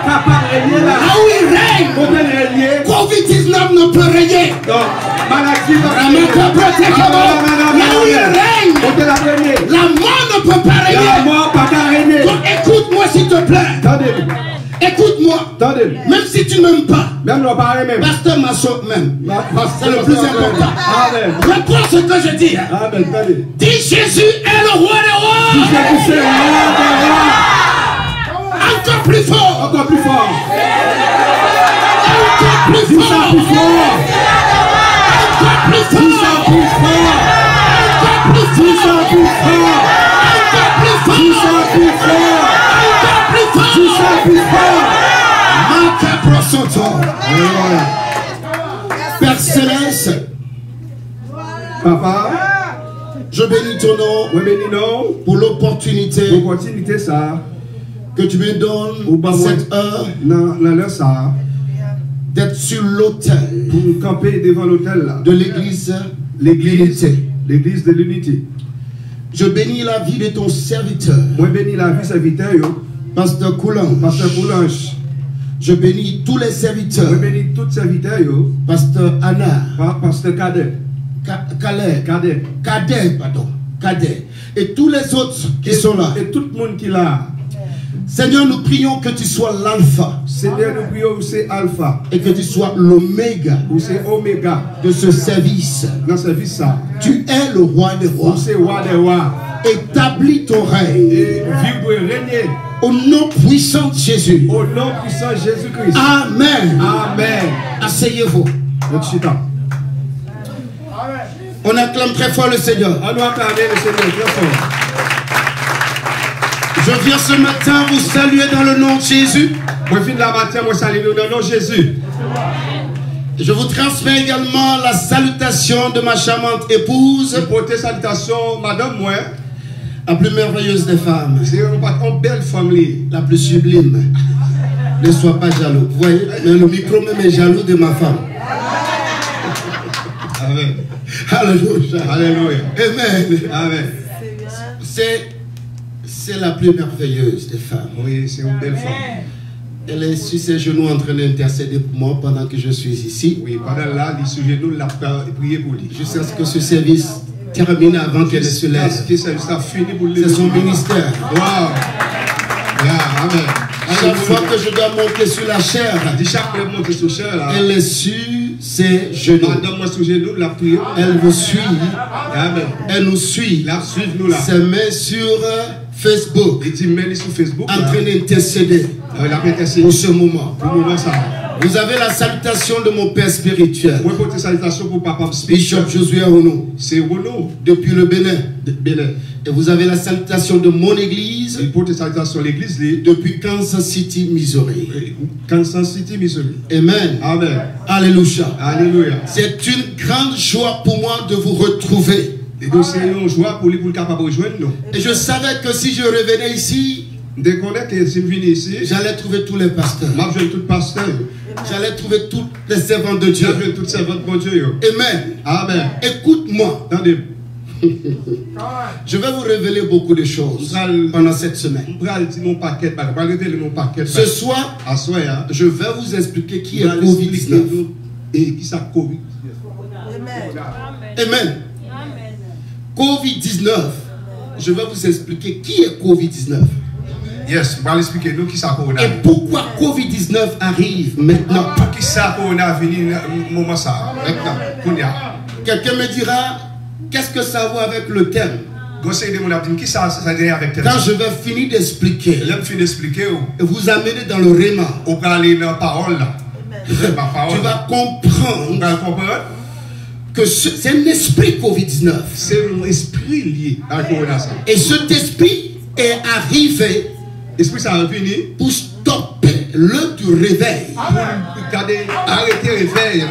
Là où il règne, Covid-19 ne peut régner. Là où il règne, la mort ne peut pas régner. Donc écoute-moi s'il te plaît. Écoute-moi. Même si tu ne m'aimes pas, pasteur Masso même. C'est le plus important. Reprends ce que je dis. Dis Jésus est le roi des rois. Encore plus fort. Encore plus fort. Encore plus fort. Encore plus fort. Encore plus fort. Encore plus fort. Père Céleste, Papa, je bénis ton nom pour l'opportunité que tu me donnes dans cette heure d'être sur l'autel pour camper devant l'autel de l'église de l'unité. Je bénis la vie de ton serviteur. Moi bénis la vie serviteur Pasteur Coulange. Je bénis tous les serviteurs. Je bénis tous les serviteurs. Pasteur Anna. Pasteur Cadet. Cadet. Et tous les autres qui sont là. Et tout le monde qui est là. Seigneur, nous prions que tu sois l'alpha. Seigneur, nous prions que c'est alpha. Et que tu sois l'oméga. Ou c'est oméga. De ce service. Dans ce service ça. Tu es le roi des rois. Ou c'est roi des rois. Établis ton règne. Et vivre et régner. Au nom puissant de Jésus. Au nom puissant de Jésus-Christ. Amen. Amen. Asseyez-vous. On acclame très fort le Seigneur. On doit acclamer le Seigneur très fort. Je viens ce matin vous saluer dans le nom de Jésus. Moi, fin de la matin, moi salue dans le nom de Jésus. Je vous transmets également la salutation de ma charmante épouse. Portez salutation, madame, moi. La plus merveilleuse des femmes. C'est une belle femme. La plus sublime. Ne sois pas jaloux. Vous voyez, mais le micro même est jaloux de ma femme. Amen. Alléluia. Alléluia. Amen. Amen. C'est la plus merveilleuse des femmes. Oui, c'est une belle femme. Elle est sur ses genoux en train d'intercéder pour moi pendant que je suis ici. Oui, pendant là, elle est sur ses genoux, elle a prié pour lui. Je sais que ce service termine avant qu'elle se lève. C'est son ministère. Wow. Yeah, amen. Chaque fois que je dois monter sur la chair, elle est sur ses genoux. Elle vous suit. Elle nous suit. Se met sur Facebook. En train d'intercéder pour ce moment. Vous avez la salutation de mon père spirituel. Bishop Josué Renaud. C'est Renaud. Depuis le Bénin. Et vous avez la salutation de mon église. Depuis Kansas City, Missouri. Amen. Amen. Alléluia. Alléluia. C'est une grande joie pour moi de vous retrouver. Et je savais que si je revenais ici, j'allais trouver tous les pasteurs. J'allais trouver tous les servants de Dieu. Amen. Amen. Écoute-moi. Je vais vous révéler beaucoup de choses pendant cette semaine. Ce soir, je vais vous expliquer qui est Covid-19. Amen. Covid-19. Je vais vous expliquer qui est Covid-19. Yes, on va expliquer nous qui ça corona. Et pourquoi Covid-19 arrive maintenant? Pour qui ça corona venir moment ça maintenant. Quelqu'un me dira, qu'est-ce que ça vaut avec le thème? Quand je vais finir d'expliquer, et vous amener dans le réma, tu vas comprendre que c'est un esprit Covid-19. C'est un esprit lié à corona. Et cet esprit est arrivé pour stopper l'heure du réveil. Arrêter le réveil.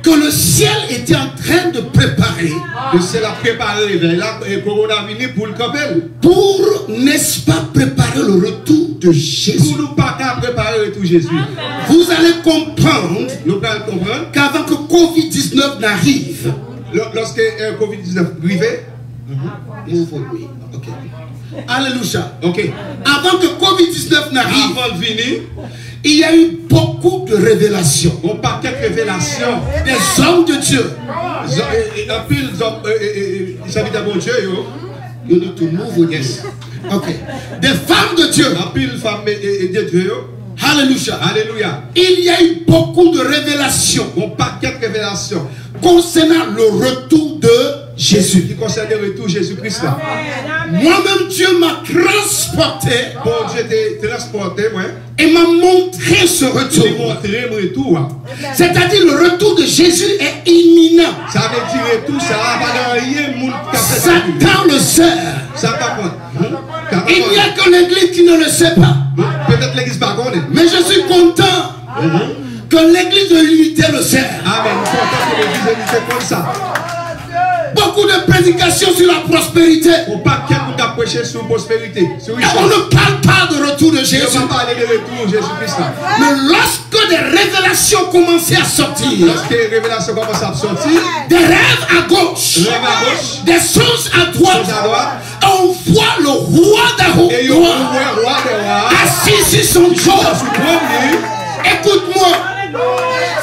Que le ciel était en train de préparer. Le ciel a préparé le réveil. Et corona venu pour le capel. Pour, n'est-ce pas, préparer le retour de Jésus. Pour nous pas préparer le retour de Jésus. Vous allez comprendre. Nous allons comprendre qu'avant que Covid-19 n'arrive. Lorsque Covid-19 arrivait. Okay. Alléluia. Okay. Avant que Covid-19 n'arrive. il y a eu beaucoup de révélations. On pas quelques révélations. Des hommes de Dieu. You need to move with this. Okay. Des femmes de Dieu. Alléluia. Alléluia. Il y a eu beaucoup de révélations. On pas quelques révélations concernant le retour de Jésus. Qui concerne le retour de Jésus-Christ. Moi-même, Dieu m'a transporté. Bon Dieu t'a transporté, moi. Et m'a montré ce retour. C'est-à-dire le retour de Jésus est imminent. Ça veut dire tout ça. Satan le sait. Il n'y a que l'église qui ne le sait pas. Peut-être l'église pas connaît. Mais je suis content que l'église de l'unité le sait. Amen. Content que l'église de l'unité comme ça. Beaucoup de prédications sur la prospérité. On pas quelqu'un qui prêché sur la prospérité. On ne parle pas de retour de Jésus. On ne parle pas de retour de Jésus-Christ. Mais lorsque des révélations commençaient à sortir, lorsque les révélations commencent à sortir, des rêves à gauche, des songes à droite, on voit le roi des rois assis sur son trône. Écoute-moi.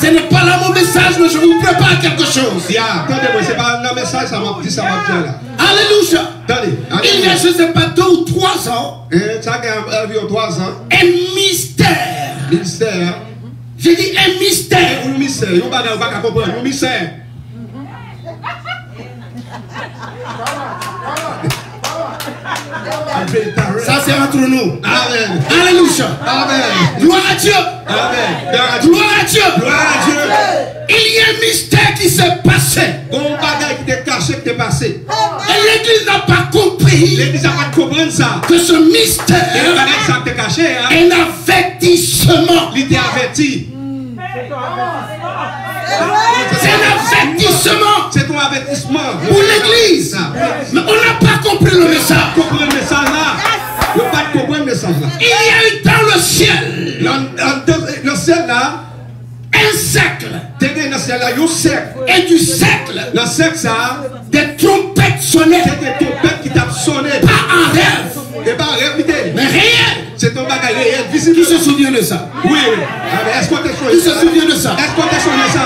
Ce n'est pas là mon message, mais je vous prépare quelque chose. Attendez-moi, ce n'est pas un message, ça m'a dit, ça m'a dit là. Alléluia. Il y a, je ne sais pas, 2 ou 3 ans, un mystère. Mystère. J'ai dit un mystère. Un mystère. On va comprendre. Un mystère. Ça c'est entre nous. Amen. Alléluia. Amen. Gloire à Dieu. Amen. Gloire à Dieu. Gloire à Dieu. Il y a un mystère qui s'est passé. Bon bagage qui t'est caché, qui t'est passé. Et l'église n'a pas compris. L'église n'a pas compris ça. Que ce mystère est un avertissement. Il était averti. C'est un avertissement. C'est ton avertissement pour l'église. Mais on n'a pas compris le message. Compris le message là. Il n'y a pas compris le message là. Il y a eu dans le ciel. Le ciel là. Un cercle. Et du cercle. Le cercle ça. Des trompettes sonnaient. C'est des trompettes qui t'ont sonné. Pas en rêve. Et pas en rêve. Mais réel. C'est ton bagage réel. Qui se souvient de ça? Oui. Est-ce qu'on t'a Qui se souvient de ça? Est-ce qu'on t'a sonné ça?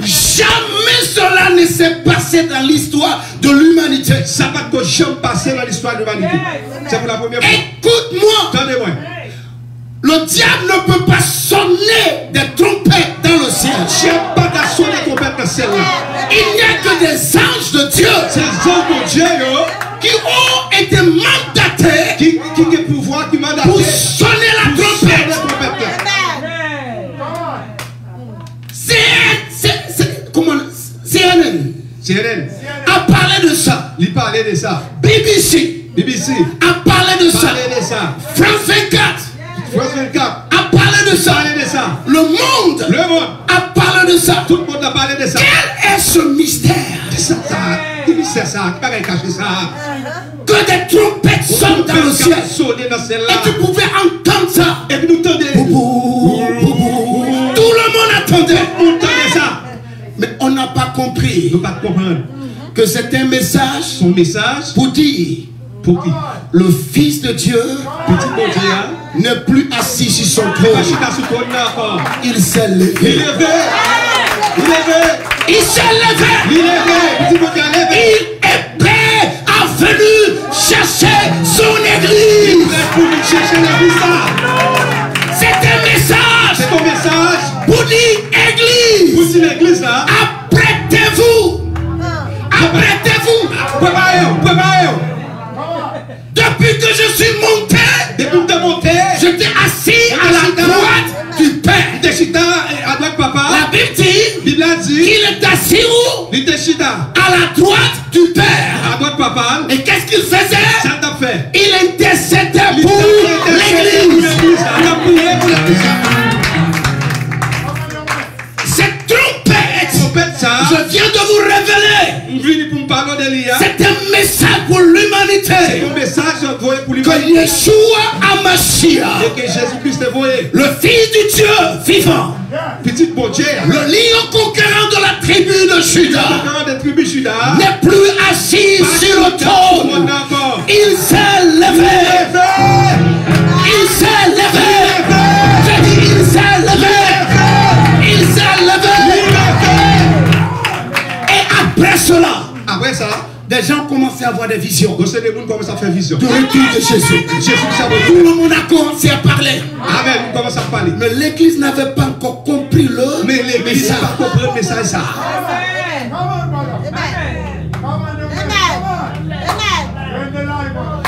Jamais cela ne s'est passé dans l'histoire de l'humanité. Ça va pas jamais passer dans l'histoire de l'humanité. C'est pour la première fois. Écoute-moi. Attendez-moi. Le diable ne peut pas sonner des trompettes dans le ciel. Dieu pas qu'à sonner des trompettes dans le ciel. Il n'y a que des anges de Dieu. Ces anges de Dieu qui ont été mandatés qui ont pouvoir, qui mandatent pour sonner la trompette. CNN a parlé de ça. Il parlait de ça. BBC a parlé de ça. France 24 a parlé de ça. Le monde a parlé de ça. Tout le monde a parlé de ça. Quel est ce mystère? Quel mystère ça? Qui va cacher ça? Que des trompettes sonnent dans le ciel. Et tu pouvais entendre ça. Et puis nous entendons. Tout le monde attendait. Ça. Mais on n'a pas compris. Nous pas comprendre que c'est un message. Son message pour dire. Pour qui? Le Fils de Dieu n'est plus assis sur son trône. Il s'est levé. Il s'est levé. Il est prêt à venir chercher son église. C'est un message. C'est ton message. Pour dire église. Pour dire l'église là. Apprêtez-vous. Apprêtez-vous. Préparez-vous. Depuis que je suis monté, j'étais assis à la droite du Père. La Bible dit qu'il est assis où? À la droite du Père. Et qu'est-ce qu'il faisait? Il intercédait pour l'église. Cette trompette, je viens de vous révéler. C'est un message pour l'humanité. Que Yeshua HaMashiach, le Fils du Dieu vivant, le lion conquérant de la tribu de Juda, n'est plus assis sur le trône. Il s'est levé. Il s'est levé. à avoir des visions. Donc c'est des gens qui commencent à faire vision. De retour de Jésus. Tout le monde a commencé à parler. Amen. On commence à parler. Mais l'église n'avait pas encore compris le Mais l'église n'a pas compris le message ça.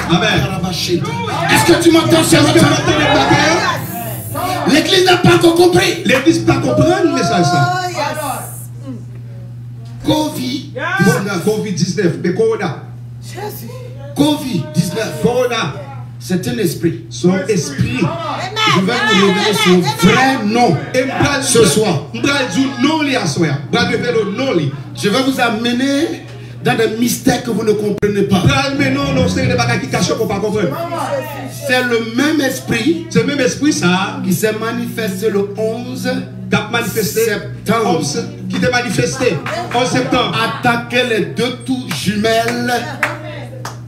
Amen. Est-ce que tu m'entends ce matin? L'église n'a pas encore compris. L'église n'a pas compris le message ça. Covid-19. Mais Corona. Covid-19. Corona. C'est un esprit. Son esprit. Je vais vous révéler son vrai nom ce soir. Je vais vous amener dans des mystères que vous ne comprenez pas. C'est le même esprit qui s'est manifesté le 11 septembre. Qui s'est manifesté en septembre. Attaquer les deux tours jumelles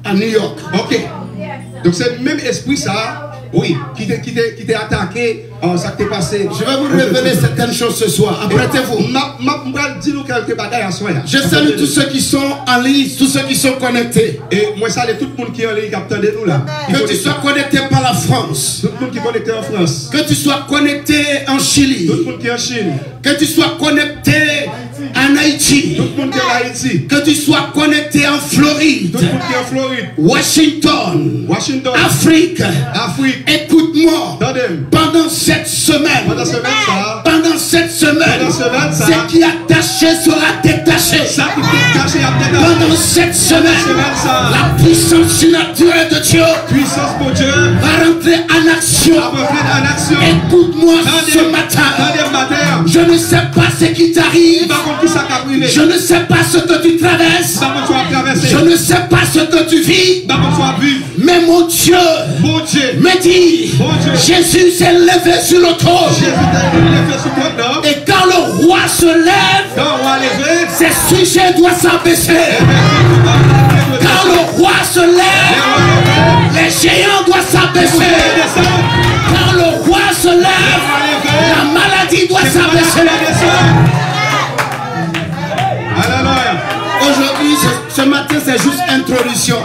à New York. Ok. Donc c'est le même esprit ça. Oui, qui t'est attaqué, ça t'est passé. Je vais vous révéler certaines choses ce soir. Apprêtez-vous. Je salue tous ceux qui sont en ligne, tous ceux qui sont connectés. Et moi salue tout le monde qui est en ligne, qui attendez nous là. Que tu sois connecté par la France. Tout le monde qui est connecté en France. Que tu sois connecté en Chili. Tout le monde qui est en Chine. Que tu sois connecté en Haïti. Tout le monde qui est en Haïti. Que tu sois connecté en Floride. Tout le monde qui est en Floride. Washington. Afrique. Écoute-moi. Pendant cette semaine. Pendant cette semaine. Ce qui est attaché sera détaché. Pendant cette semaine. La puissance surnaturelle de Dieu va rentrer en action. Écoute-moi ce matin. Je ne sais pas ce qui t'arrive. Je ne sais pas ce que tu traverses. Je ne sais pas ce que tu vis. Mais mon Dieu me dit, Jésus s'est levé sur le trône. Et quand le roi se lève, ses sujets doivent s'abaisser. Quand le roi se lève, les géants doivent s'abaisser. Quand le roi se lève, la maladie doit s'abaisser. Aujourd'hui, ce matin, c'est juste introduction.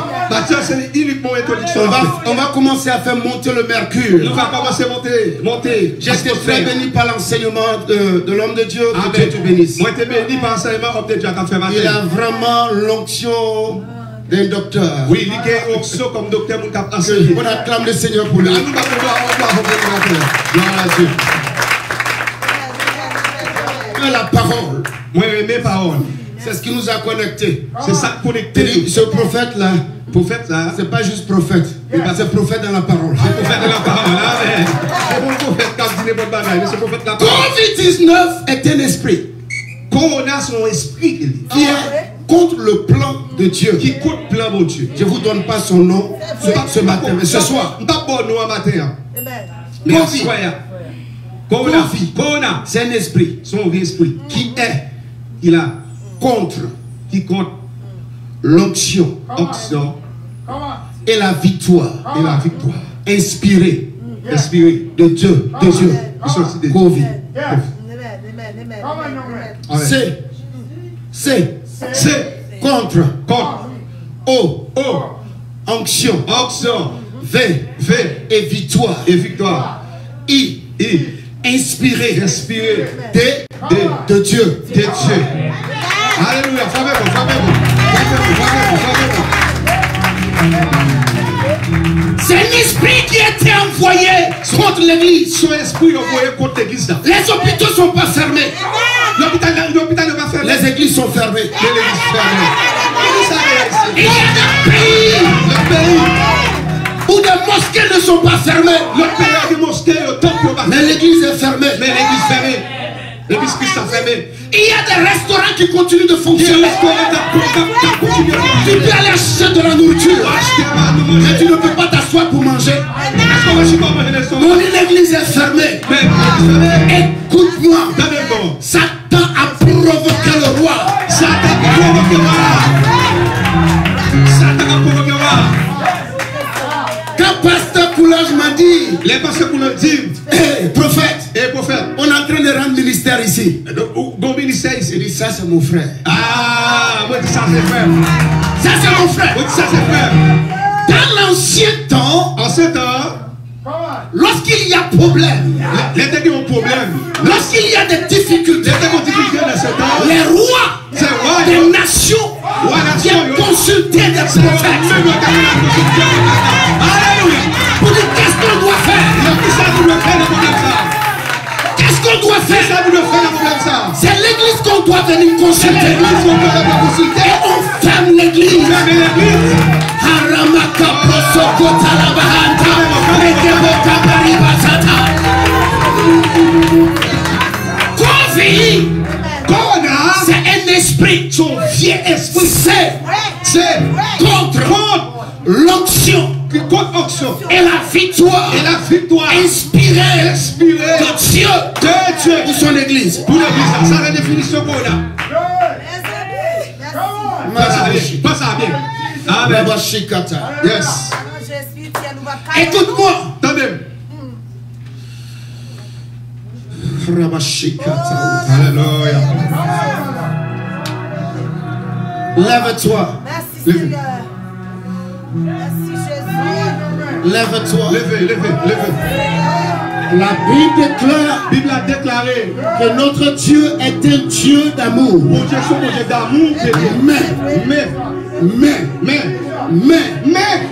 On va commencer à faire monter le mercure. On va commencer à monter. J'ai été très béni par l'enseignement de l'homme de Dieu. Que Dieu te bénisse. Moi, j'ai été béni par l'enseignement de l'homme de Dieu qui a fait ma Il a vraiment l'onction d'un docteur. Oui, il a l'onction comme docteur qui a enseigné. On acclame le Seigneur pour lui. Gloire à Dieu. La parole. Moi, mes paroles. C'est ce qui nous a connectés. C'est ça connecté. Ce prophète-là, c'est pas juste prophète. C'est prophète dans la parole. C'est prophète dans la parole. C'est bon prophète qui a dit les bonnes bagailles. C'est prophète dans la parole. Covid-19 est un esprit. Corona, son esprit qui est contre le plan de Dieu. Qui contre le plan de Dieu. Je ne vous donne pas son nom ce matin, mais ce soir. Pas bon nom matin. Corona, c'est un esprit. Son esprit. Qui est. Il a. Contre l'onction et la victoire inspirée de Dieu Covid. C'est contre onction V et victoire inspiré de Dieu. Alléluia, c'est un esprit qui a été envoyé contre l'église. Son esprit envoyé contre l'église. Les hôpitaux ne sont pas fermés. L'hôpital n'est pas fermé. Les églises sont fermées. L'église fermée. Il y a des pays où des mosquées ne sont pas fermées. Le pays a des mosquées, le temple pas fermé. Mais l'église est fermée. Mais l'église fermée. L'église Christ a fermé. Il y a des restaurants qui continuent de fonctionner. Tu peux aller acheter de la nourriture. Mais tu ne peux pas t'asseoir pour manger. Mon église est fermée. Écoute-moi. Satan a provoqué le roi. Satan a provoqué le roi. Quand pasteur Coulage m'a dit, les pasteurs Coulage disent, prophète, on est en train de rendre ministère ici. Bon ministère ici. Il dit ça c'est mon frère. Ah, moi ça c'est frère. Ça c'est mon frère. Ça c'est frère. Dans l'ancien temps, lorsqu'il y a problème, lorsqu'il y a des difficultés, les rois des nations viennent consulter des prophètes. Pour dire qu'est-ce qu'on doit faire. Qu'est-ce qu'on doit faire? C'est l'église qu'on doit venir consulter. Et on ferme l'église. C'est un esprit, son vieux esprit, c'est contre l'onction et la victoire inspirée de Dieu pour son église. Pour l'église, ça c'est la définition qu'on a. Pas ça bien. Amen. Yes. Écoute-moi. Attendez. Alléluia. Lève-toi. Merci Seigneur. Merci Jésus. Lève-toi. Levez. La Bible Bible a déclaré que notre Dieu est un Dieu d'amour. Mon Dieu, son Dieu d'amour. Mais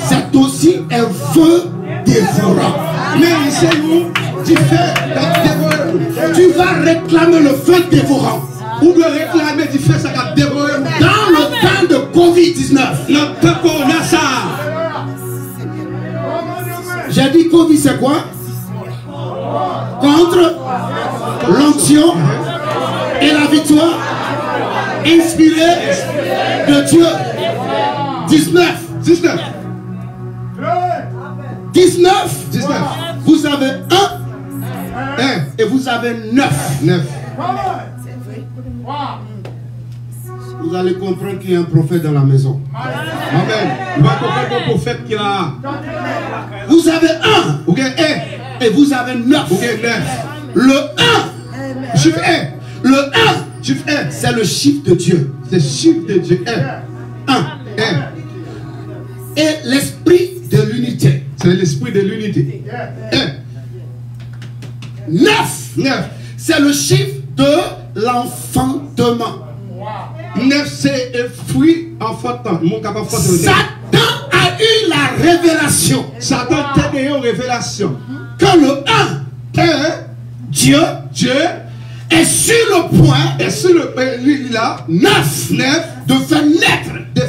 c'est aussi un feu dévorant. Mais c'est où tu fais dévorer. Tu vas réclamer le feu dévorant. Ou de réclamer du feu ça va dévorer. Dans le temps de Covid-19. Le temps qu'on a ça. J'ai dit Covid c'est quoi? Contre l'onction et la victoire inspirée de Dieu. 19. Vous avez un et vous avez 9. Vous allez comprendre qu'il y a un prophète dans la maison. Amen. Vous allez comprendre un prophète qui a. Vous avez un et vous avez 9. Le 1, chiffre 1. Le 1, c'est le chiffre de Dieu. C'est le chiffre de Dieu. 1. Et l'esprit de l'unité. C'est l'esprit de l'unité. 9. C'est le chiffre de l'enfantement. 9, c'est un fruit enfantant. Satan a eu la révélation. Satan a eu une révélation. Que le 1, Dieu est sur le point, de faire naître de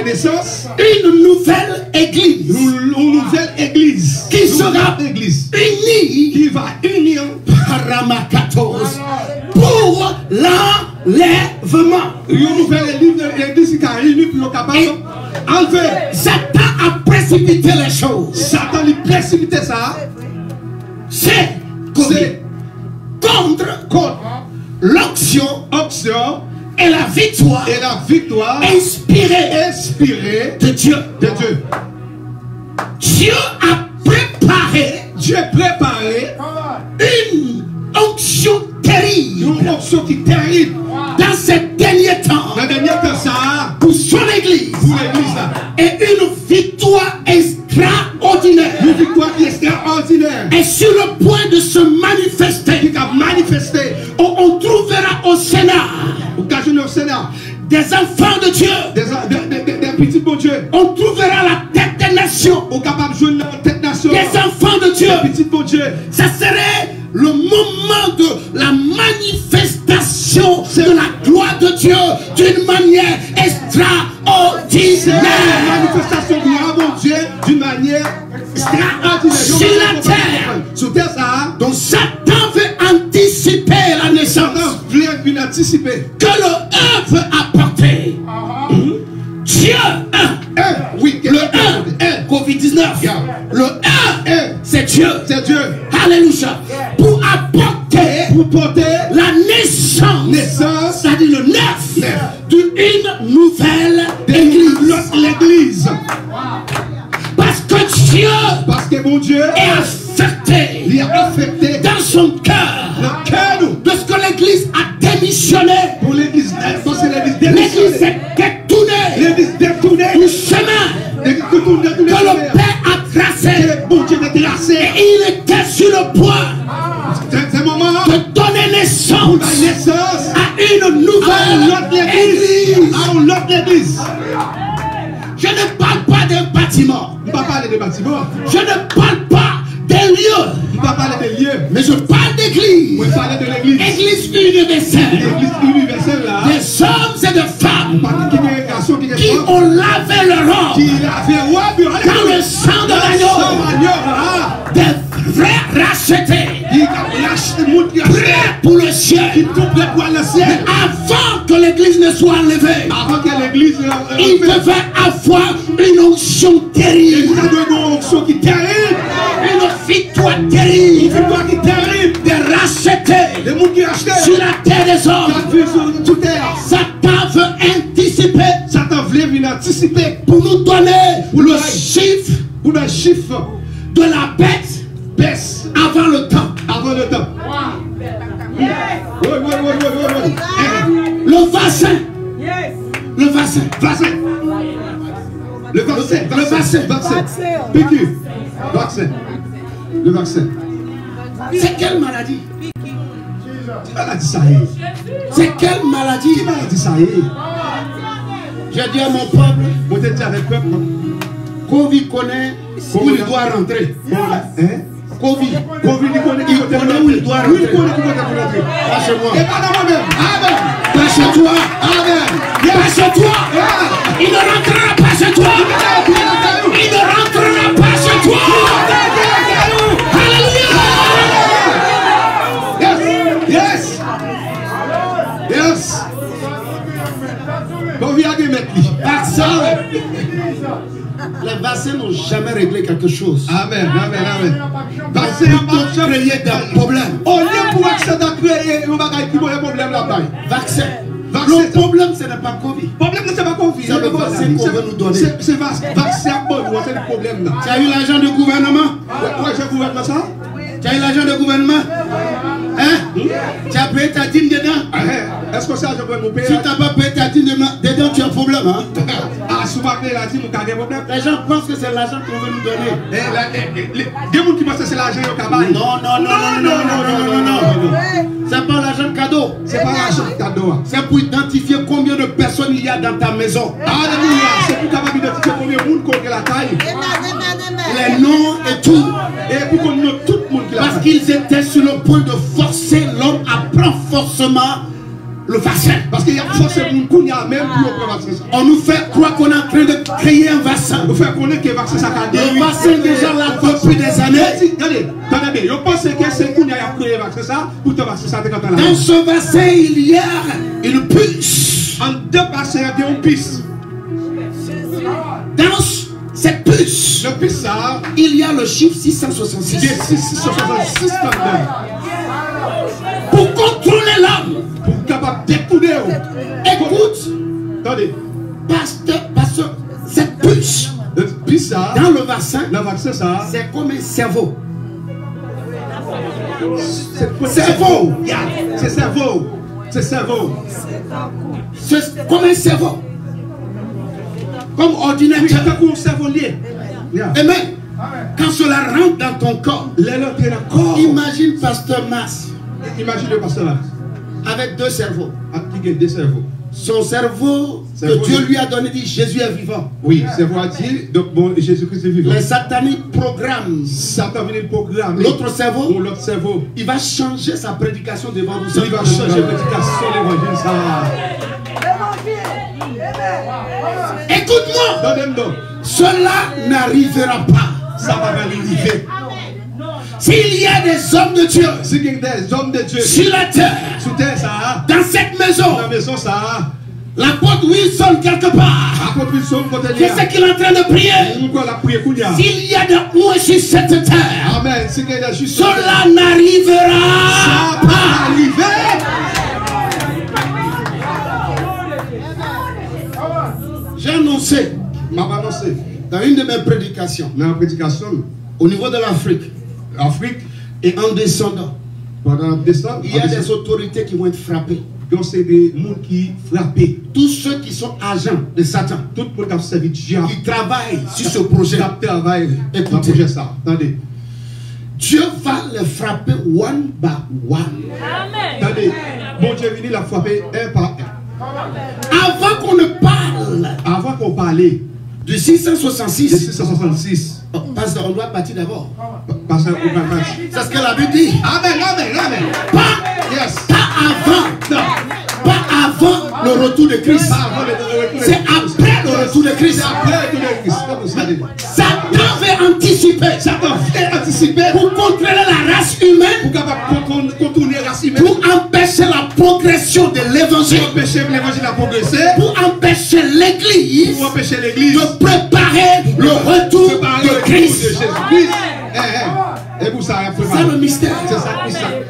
naissance une nouvelle église. Une nouvelle église. Qui sera unie. Qui va unir Paramacatos pour l'enlèvement. Une nouvelle église qui a unie pour capable enlever. Satan a précipité les choses. Satan lui précipité ça. C'est contre l'onction et la victoire inspirée de Dieu. Dieu a préparé une onction terrible. Une onction qui terrible. Dans ces derniers temps. Pour son église. Et une victoire extraordinaire. Une victoire extraordinaire. Et sur le point de se manifester. On trouvera au Sénat. Des enfants de Dieu. Des petits bons dieux. On trouvera la tête des nations. Des enfants de Dieu. Ça serait le moment de la manifestation de la gloire de Dieu d'une manière extraordinaire. La manifestation de la gloire de Dieu d'une manière extraordinaire. Sur la terre. Donc Satan veut anticiper la naissance. Que le 1 veut apporter. Dieu 1. Oui, le 1. Covid-19. Le 1. C'est Dieu. Alléluia. Pour apporter la naissance. C'est-à-dire le 9. D'une nouvelle église. Parce que mon Dieu est affecté dans son cœur de ce que l'église a démissionné. L'église L'église est détournée du chemin que le Père a tracé. Et il était sur le point de donner naissance à une nouvelle église. Je ne parle pas d'un bâtiment. Je ne parle pas des lieux. Mais je parle d'église. Église universelle. Des hommes et des femmes qui ont lavé leur robe dans le sang de l'agneau. Des vrais rachetés. Prêts pour le ciel. Avant que l'église ne soit enlevée, il devait avoir une onction terrible. Une victoire terrible. Des rachetés sur la terre des hommes. Satan veut anticiper pour nous donner le chiffre de la bête avant le temps. Le vaccin. C'est quelle maladie? C'est quelle maladie? J'ai dit à mon peuple, Covid connaît où il doit rentrer. Covid, il connaît où il doit rentrer. Pas chez moi. Pas chez toi. Pas chez toi. Il ne rentrera pas chez toi. Il ne rentrera pas chez toi. Alléluia. Yes. Les vaccins n'ont jamais réglé quelque chose. Amen. Vaccin ont créé des problèmes. Vaccin. Le problème, ce n'est pas Covid. C'est le vaccin qu'on veut nous donner. C'est le vaccin, c'est le problème. Tu as eu l'argent du gouvernement? Tu as eu l'argent du gouvernement? Hein? Tu as payé ta dîme dedans? Est-ce que ça, je peux nous payer? Si tu n'as pas payé ta dîme dedans, tu as un problème. Hein? Les gens pensent que c'est l'argent qu'on veut nous donner. Des gens qui pensent que c'est l'argent au cabane. Non. C'est pas l'argent cadeau. C'est pas l'argent cadeau. C'est pour identifier combien de personnes il y a dans ta maison. C'est pour capable d'identifier combien de monde qu'on a la taille. Les noms et tout. Et pour qu'on note tout le monde qui l'a. Parce qu'ils étaient sur le point de forcer l'homme à prendre forcément le vaccin. Parce qu'il y a forcé le monde qu'on a même pour le vaccin. On nous fait croire qu'on est en train de créer un vaccin. On fait connaître que le vaccin ça a le vaccin déjà là depuis des années. Attendez, je pense que c'est qu'on a créé le vaccin ça pour te vaccin ça. Dans ce vaccin, il y a une puce. En deux vaccins, il y a une puce. Dans cette puce, le puce ça, il y a le chiffre 666. 666 pour contrôler l'homme. Pour capable détourner. Écoute. Attendez. Pasteur, cette puce. Ça, dans le vaccin, ça, c'est comme un cerveau. Cerveau. C'est cerveau. C'est cerveau. C'est comme un cerveau. Comme ordinateur. Oui, un cerveau lié. Amen. Quand cela rentre dans ton corps, imagine Pasteur Mas. Imagine le Pasteur Mas. Avec deux cerveaux. Avec deux cerveaux. Son cerveau que Dieu lui a donné dit Jésus est vivant. Oui, cerveau a dit donc bon, Jésus-Christ est vivant. Les sataniques programment. Satan vient de programmer. L'autre cerveau. L'autre cerveau. Il va changer sa prédication devant vous. Il va changer la prédication de l'évangile. Écoute-moi. Cela n'arrivera pas. Ça va arriver. S'il y a des hommes de Dieu, sur la terre, dans cette maison, l'apôtre Wilson quelque part, qu'est-ce qu'il est en train de prier? S'il y a des hauts sur cette terre, cela n'arrivera pas. J'ai annoncé dans une de mes prédications, au niveau de l'Afrique, et en descendant, il y a des autorités qui vont être frappées. Donc c'est des gens qui frappent. Tous ceux qui sont agents de Satan, tout le monde qui a servi Dieu, qui travaillent sur ce projet, écoutez ça. Attendez. Dieu va les frapper one by one. Amen. Attendez. Bon Dieu venu la frapper un par un. Avant qu'on ne parle, avant qu'on parlait de 666, de 666, parce qu'on doit partir d'abord. Parce que c'est ce que la Bible dit. Amen, amen, amen. Pas avant. Non. Pas avant le retour de Christ. C'est après le retour de Christ. Satan veut anticiper. Satan veut anticiper pour contrôler la race humaine. Pour empêcher la progression de l'évangile. Pour empêcher l'église. De préparer le retour de Christ. Et vous savez, c'est le mystère. C'est ça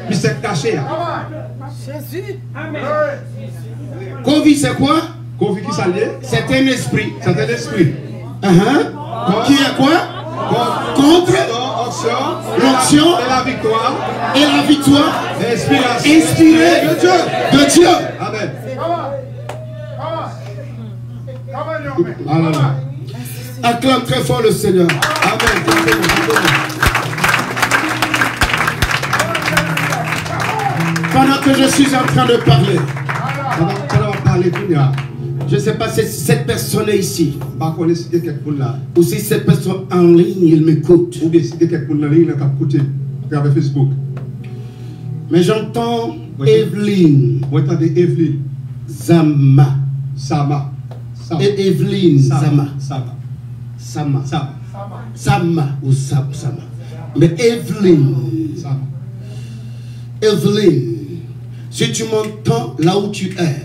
le mystère caché. Jésus. Covid, c'est quoi? Covid qui s'allie? C'est un esprit. C'est un esprit. Qui est quoi? Contre l'onction et la victoire. Et la victoire inspirée de Dieu. Amen. Amen. Acclame très fort le Seigneur. Amen. Pendant que je suis en train de parler, je ne sais pas si cette personne est ici, ou si cette personne en ligne, il m'écoute. Ou bien si quelqu'un en ligne, il écoute avec Facebook. Mais j'entends Evelyne. Moi, j'entends Evelyne. Sama. Et Evelyne Sama. Sama ou Sama. Mais Evelyne. Evelyne. Si tu m'entends là où tu es,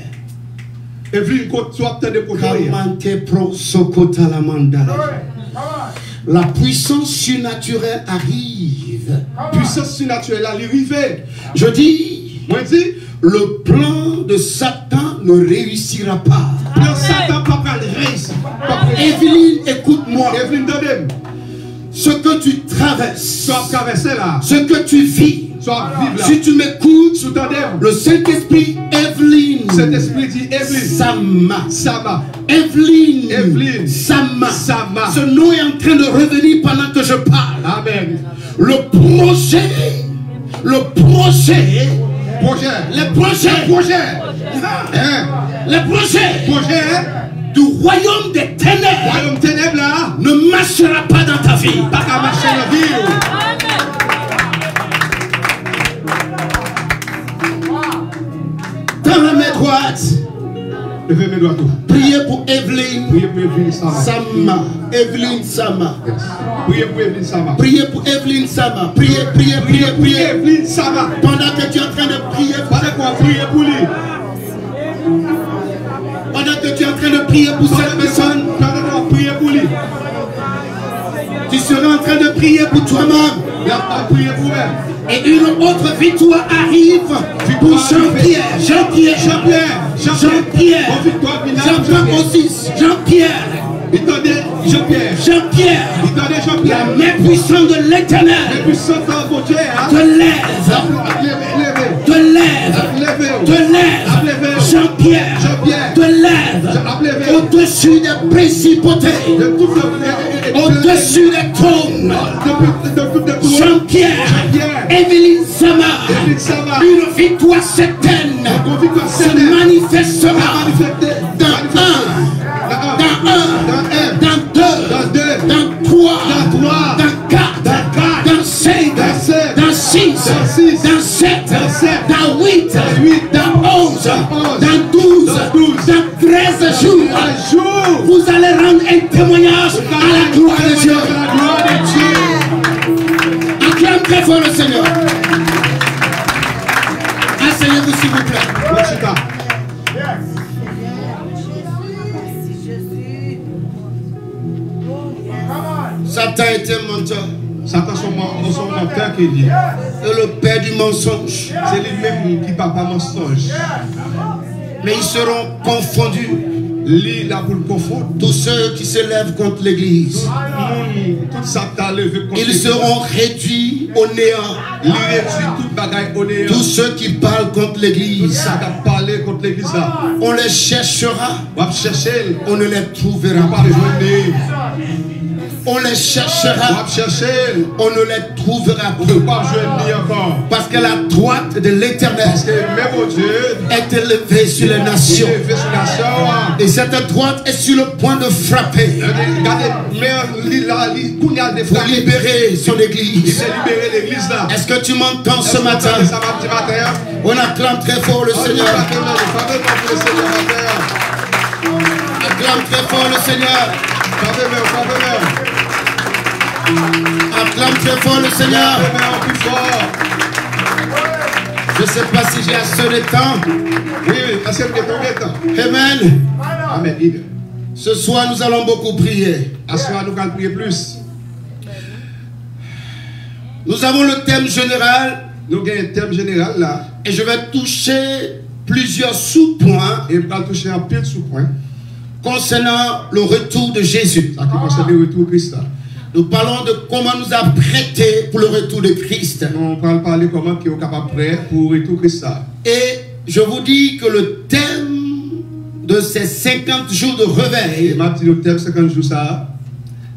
Evelyne, tu as de la puissance surnaturelle arrive. Puissance surnaturelle arrive. Je dis, le plan de Satan ne réussira pas. Plan Satan pas réussir. Evelyne, écoute-moi. Evelyne, donne-moi. Ce que tu traverses, là. Ce que tu vis, si tu m'écoutes, le Saint-Esprit, Evelyne, Saint-Esprit dit Evelyne, Sama, Evelyne, Sama. Ce nom est en train de revenir pendant que je parle. Amen. Les projets du royaume des ténèbres, là, ne marchera pas dans ta vie. Pas qu'à marcher dans la vie. Dans la main droite, levez mes doigts. Priez pour Evelyne. Priez pour Evelyne Sama. Evelyne Sama. Priez pour Evelyne Sama. Priez pour Evelyne Sama. Priez. Evelyne Sama. Pendant que tu es en train de prier. Pendant qu'on prie pour lui. Pendant que tu es en train de prier pour cette personne. Pendant qu'on prie pour lui. Tu seras en train de prier pour toi-même. Et une autre victoire arrive pour Jean-Pierre. J'entends aussi Jean-Pierre. La main puissante de l'Éternel te lève. Jean-Pierre te lève au-dessus des principautés, au-dessus des trônes. Jean-Pierre, Evelyne Sama, une victoire certaine se manifestera dans un, dans deux, dans trois, dans quatre, dans cinq, dans six, dans sept, dans huit, dans 11, dans 12, dans 13 jours. Vous allez rendre un témoignage à la gloire de Dieu. Acclame très fort le Seigneur. Asseyez-vous s'il vous plaît. Satan était menteur. Satan son menteur qui dit. Et le père du mensonge. C'est lui-même qui parle pas mensonge. Mais ils seront confondus. Tous ceux qui se lèvent contre l'église, ils seront réduits au néant. Tous ceux qui parlent contre l'église, on les cherchera, on ne les trouvera pas. On les cherchera, on ne les trouvera pas. Parce que la droite de l'Éternel est élevée sur les nations. Et cette droite est sur le point de frapper pour libérer son église. Est-ce que tu m'entends ce matin? On acclame très fort le Seigneur. Acclame très fort le Seigneur. Acclame très fort le Seigneur. Je ne sais pas si j'ai assez de temps. Amen. Amen. Ce soir, nous allons beaucoup prier. Nous allons prier plus. Nous avons le thème général. Nous avons un thème général là. Et je vais toucher plusieurs sous-points. Et je vais toucher un peu de sous-points concernant le retour de Jésus. Ça qui concerne le retour de Christ. Nous parlons de comment nous apprêter pour le retour de Christ. On va parler comment nous sommes capables prêts pour le retour de Christ. Et je vous dis que le thème de ces 50 jours de réveil le thème 50 jours ça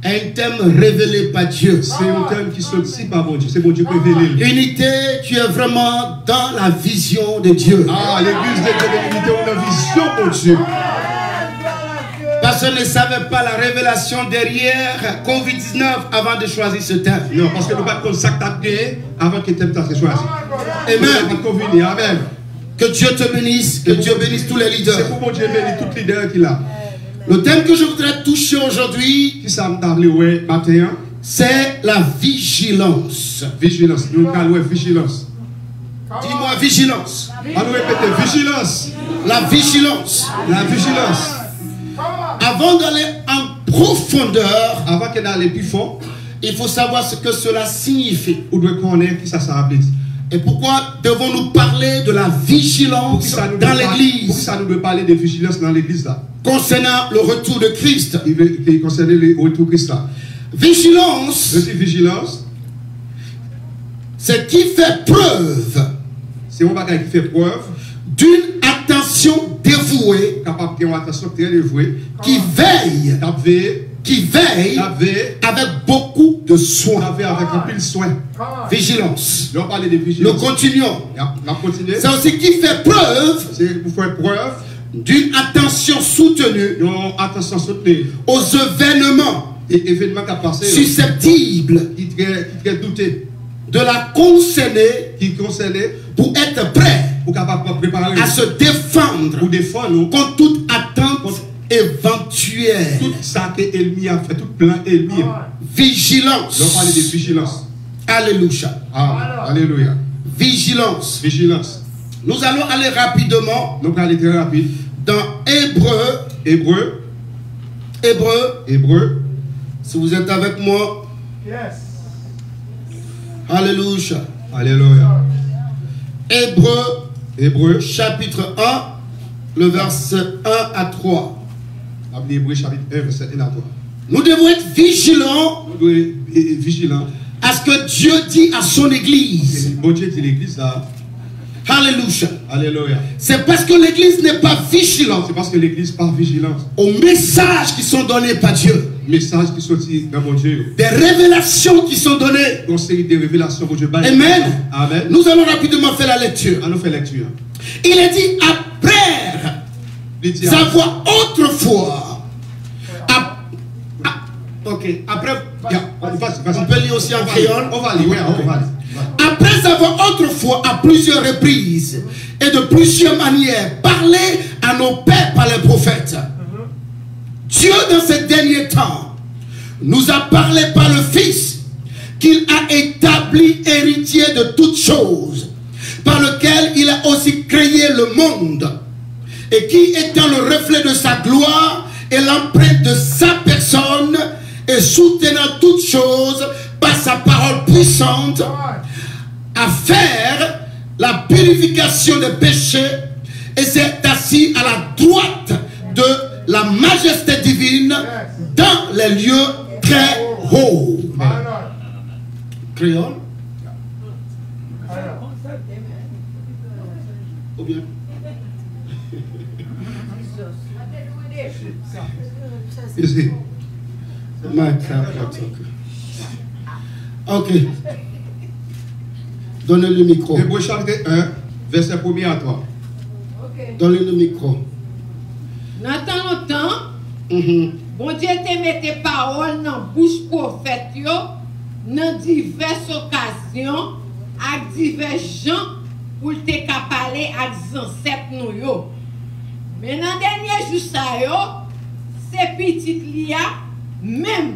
est un thème révélé par Dieu. C'est un thème qui sortit par mon Dieu. C'est mon Dieu qui révélé. Unité, tu es vraiment dans la vision de Dieu. Ah, l'église de l'unité, on a la vision pour Dieu. Parce qu'on ne savait pas la révélation derrière Covid-19 avant de choisir ce thème. Non, parce que nous ne pouvons pas consacrer avant que le thème soit choisi. Amen. Amen. Que Dieu te bénisse, que Dieu bénisse tous les leaders. C'est pour mon Dieu bénisse tous les leaders qu'il a. Le thème que je voudrais toucher aujourd'hui, c'est la vigilance. Vigilance. Nous parlons de vigilance. Dis-moi vigilance. On nous répète vigilance. La vigilance. La vigilance. Avant d'aller en profondeur, avant qu'elle aille plus fort, il faut savoir ce que cela signifie. On doit connaître qui ça veut dire. Et pourquoi devons-nous parler de la vigilance dans l'église? Pourquoi ça nous doit parler de vigilance dans l'église là? Concernant le retour de Christ. Il concerne le retour de Christ là. Vigilance. Vigilance. C'est qui fait preuve. C'est un bagage qui fait preuve d'une attention dévouée, capable d'une attention très dévouée, qui veille avec beaucoup de soin. Avec un peu de soin. Vigilance. On parle de vigilance. Nous continuons. C'est aussi qui fait preuve. C'est pour faire preuve d'une attention soutenue. Aux événements. Et événements qui passé. Susceptibles. Qui très douté. De la concerner. Qui concernait. Pour être prêt. Pour capable préparer. À se défendre. Pour défendre. Contre toute attente éventuelle. Tout ça que l'ennemi a fait, tout plan ennemi. Vigilance. On parle de vigilance. Alléluia. Ah, alléluia. Vigilance. Vigilance. Nous allons aller rapidement. Nous allons aller très rapide. Dans Hébreu. Si vous êtes avec moi. Yes. Alléluia. Alléluia. Hébreu chapitre 1, le verset 1 à 3. Hébreu chapitre 1, verset 1 à 3. Nous devons être vigilants. Nous devons être vigilants. À ce que Dieu dit à son église. Bon Dieu dit l'église là. Alléluia. Alléluia. C'est parce que l'église n'est pas vigilante. C'est parce que l'église n'est pas vigilante. Aux messages qui sont donnés par Dieu. Messages qui sont sortis dans mon Dieu. Des révélations qui sont données. Une série de révélations pour Dieu. Amen. Amen. Nous allons rapidement faire la lecture. On fait lecture. Il est dit après savoir autrefois. Ok. Après. On peut lire aussi en créole. On va lire. Oui, on va lire. Après avoir autrefois à plusieurs reprises et de plusieurs manières parlé à nos pères par les prophètes, Dieu dans ces derniers temps nous a parlé par le Fils qu'il a établi héritier de toutes choses, par lequel il a aussi créé le monde, et qui étant le reflet de sa gloire et l'empreinte de sa personne, et soutenant toutes choses par sa parole puissante, à faire la purification des péchés, et s'est assis à la droite de la majesté divine dans les lieux très hauts. Créole? Ou bien? Ok. Donnez le micro. Hébreux chapitre 1, verset 1er à 3. Donnez le micro. Dans tant longtemps, bon Dieu te mette parole dans la bouche prophète dans diverses occasions, avec divers gens, pour te parler avec les ancêtres nous. Mais dans le dernier jour, c'est petit lia, même,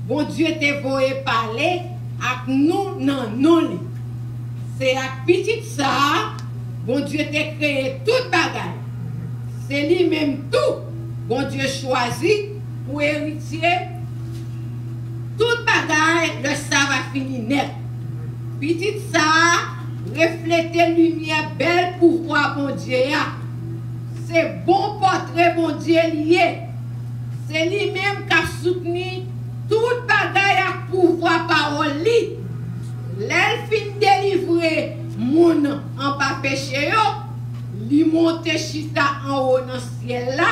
bon Dieu te voyait parler avec nous dans nous. C'est avec petit ça, bon Dieu te créé toute bagaille. C'est lui-même tout, bon Dieu choisi pour héritier. Toute bagaille, le ça va finir net. Petit ça, refléter lumière belle pour voir bon Dieu. C'est bon portrait bon Dieu lié. C'est lui-même qui a soutenu toute bagaille à pouvoir parole li. L'elfine délivré moun en pas péché yo, li monte chita en haut dans le ciel là,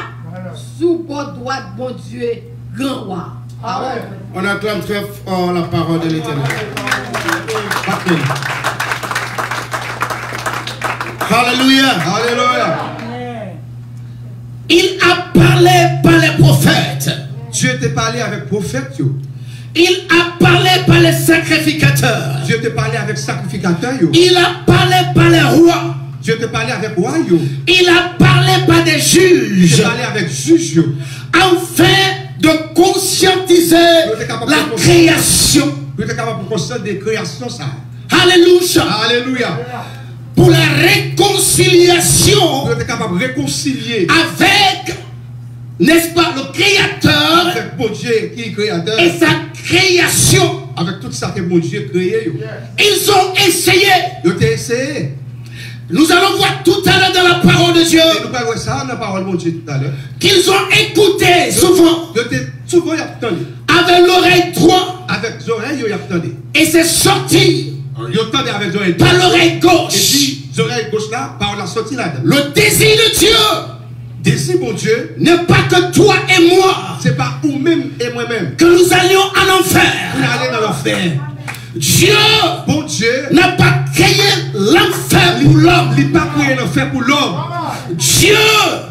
sous bord droit de bon Dieu grand roi. On acclame très fort la parole de l'Éternel. Alléluia. Alléluia. Il a parlé par les prophètes. Dieu t'a parlé avec prophète. Il a parlé par les sacrificateurs. Dieu t'a parlé avec sacrificateurs. Il a parlé par les rois. Dieu t'a parlé avec roi. Il a parlé par des juges. Il a parlé avec juges. Afin de conscientiser la création. Vous êtes capable de conscientiser des créations ça. Alléluia. Alléluia. Pour la réconciliation. Vous êtes capable de réconcilier avec, n'est-ce pas, le Créateur. Avec bon Dieu qui est créateur. Et sa création. Avec tout ça que bon Dieu a créé. Ils ont essayé. Ils ont essayé. Nous allons voir tout à l'heure dans la parole de Dieu. Et nous parlons ça dans la parole de Dieu tout à l'heure. Qu'ils ont écouté souvent. Souvent, ils ont entendu. Avec l'oreille droite. Avec l'oreille, ils ont entendu. Et c'est sorti. Ils ont entendu avec l'oreille par l'oreille gauche. Et puis, l'oreille gauche là, par la sortie là. Le désir de Dieu. Désir, mon Dieu. N'est pas que toi et moi. C'est pas vous-même et moi-même. Que nous allions en enfer. Nous allons dans l'enfer. Dieu, bon Dieu, n'a pas créé l'enfer pour l'homme. Il n'a pas créé l'enfer pour l'homme. Dieu,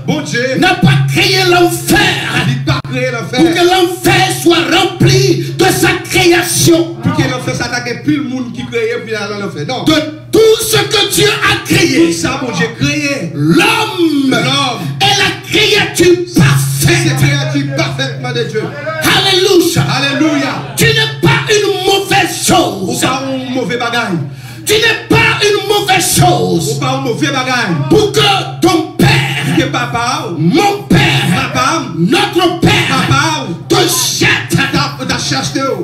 bon Dieu, n'a pas créé l'enfer. Il n'a pas créé l'enfer. Pour que l'enfer soit rempli de sa création. Pour que l'enfer s'attaque plus le monde qui crée puis dans l'enfer. Non. De tout ce que Dieu a créé. Tout ça, bon Dieu, créé. L'homme est la créature parfaite. C'est créature parfaitement de Dieu. Alléluia. Alléluia. Tu n'es pas une mauvaise chose. Ou pas un mauvais bagage. Tu n'es pas une mauvaise chose. Ou pas un mauvais bagage. Pour que ton père, que papa, mon père, papa, notre père, papa, te jette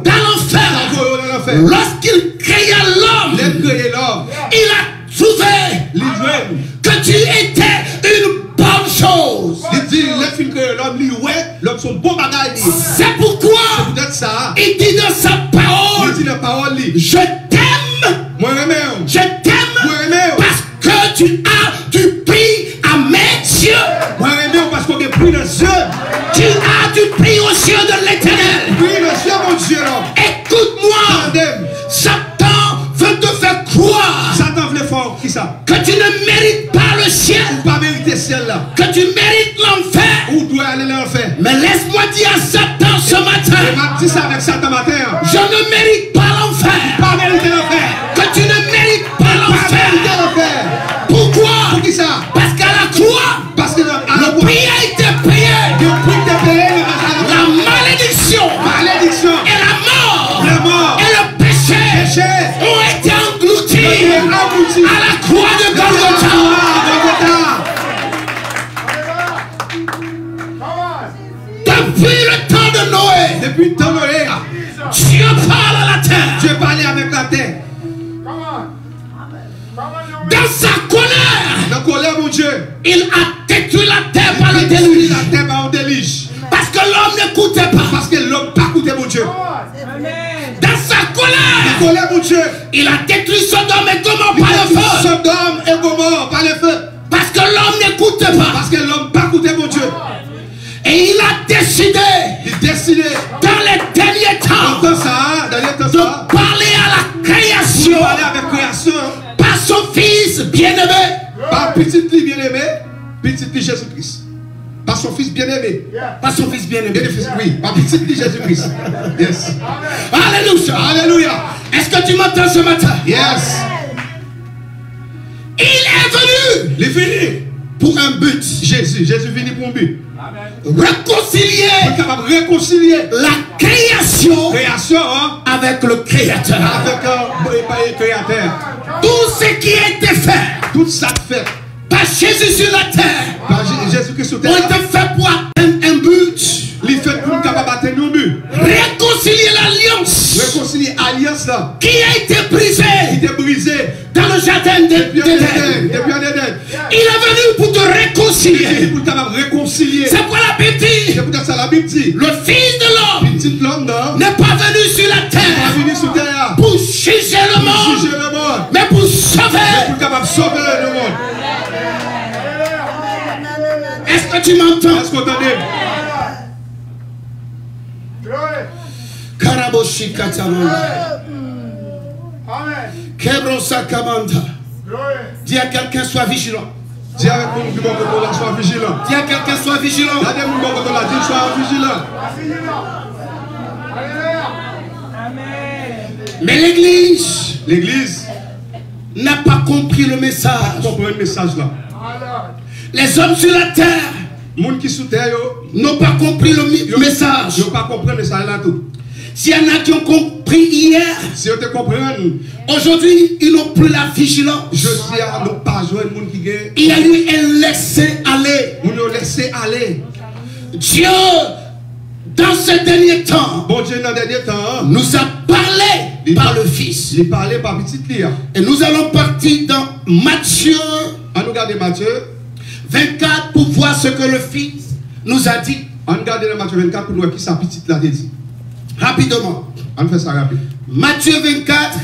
dans l'enfer. Lorsqu'il créa l'homme, il a trouvé que tu étais une bonne chose. C'est pourquoi il dit dans sa parole, je t'aime, je t'aime parce que tu as du prix à mes yeux. Tu as du prix aux yeux de l'Éternel. Écoute-moi, Satan veut te faire croire que tu ne mérites pas le ciel, que tu mérites l'enfer. Mais laisse-moi dire à Satan ce matin, je ne mérite pas l'enfer. Que tu ne mérites pas l'enfer. Pourquoi? Parce qu'à la croix, le prix a été payé. La malédiction et la mort et le péché ont été engloutis à la croix de Golgotha. Depuis le temps de Noé, Dieu parle à la terre. Dieu parlait avec la terre. Dans sa colère, mon Dieu, il a détruit la terre par le déluge. Dieu. Dans sa colère, Mon Dieu. il a détruit Sodome et Gomorrhe par le feu. Sodome et Gomorrhe par le feu. Parce que l'homme n'écoute pas. Parce que l'homme n'a pas écouté mon Dieu. Et il a décidé, dans les derniers temps, de parler à la création, par son fils bien-aimé. Par petit fils bien-aimé, petit fils Jésus-Christ. Par son fils bien-aimé. Par son fils bien-aimé. Oui, par petit fils Jésus-Christ. Yes. Alléluia. Alléluia. Est-ce que tu m'entends ce matin? Yes. Il est venu. Il est venu pour un but. Jésus est venu pour un but. Réconcilier la création hein? Avec le Créateur. Avec le Créateur. Tout ce qui a été fait. Tout ça fait. Par Jésus sur la terre. Par Jésus-Christ sur la terre. On été fait pour atteindre un but. Il fait pour capable d'atteindre un but. Réconcilier l'alliance. Réconcilier l'alliance là. Qui a été brisée. Dans le jardin d'Éden. Il est venu pour te réconcilier. C'est quoi la Bible dit? Le Fils de l'homme n'est pas venu sur la terre pour juger le monde, mais pour sauver. Le monde. Est-ce que tu m'entends? Est-ce qu'on t'entend? Karaboshi katamanda. Kebrosa kamanda. Dis à quelqu'un, sois vigilant. Dis à quelqu'un, sois vigilant. Dis à quelqu'un, sois vigilant. Sois vigilant. Mais l'église n'a pas compris le message. Là. Les hommes sur la terre n'ont pas compris le message. S'il y en a qui ont compris hier, aujourd'hui ils n'ont plus la vigilance. Il y a eu un laisser-aller. Dieu, dans ces derniers temps, nous a parlé par le Fils. Et nous allons partir dans Matthieu 24 pour voir ce que le Fils nous a dit. Rapidement. On fait ça rapide. Matthieu 24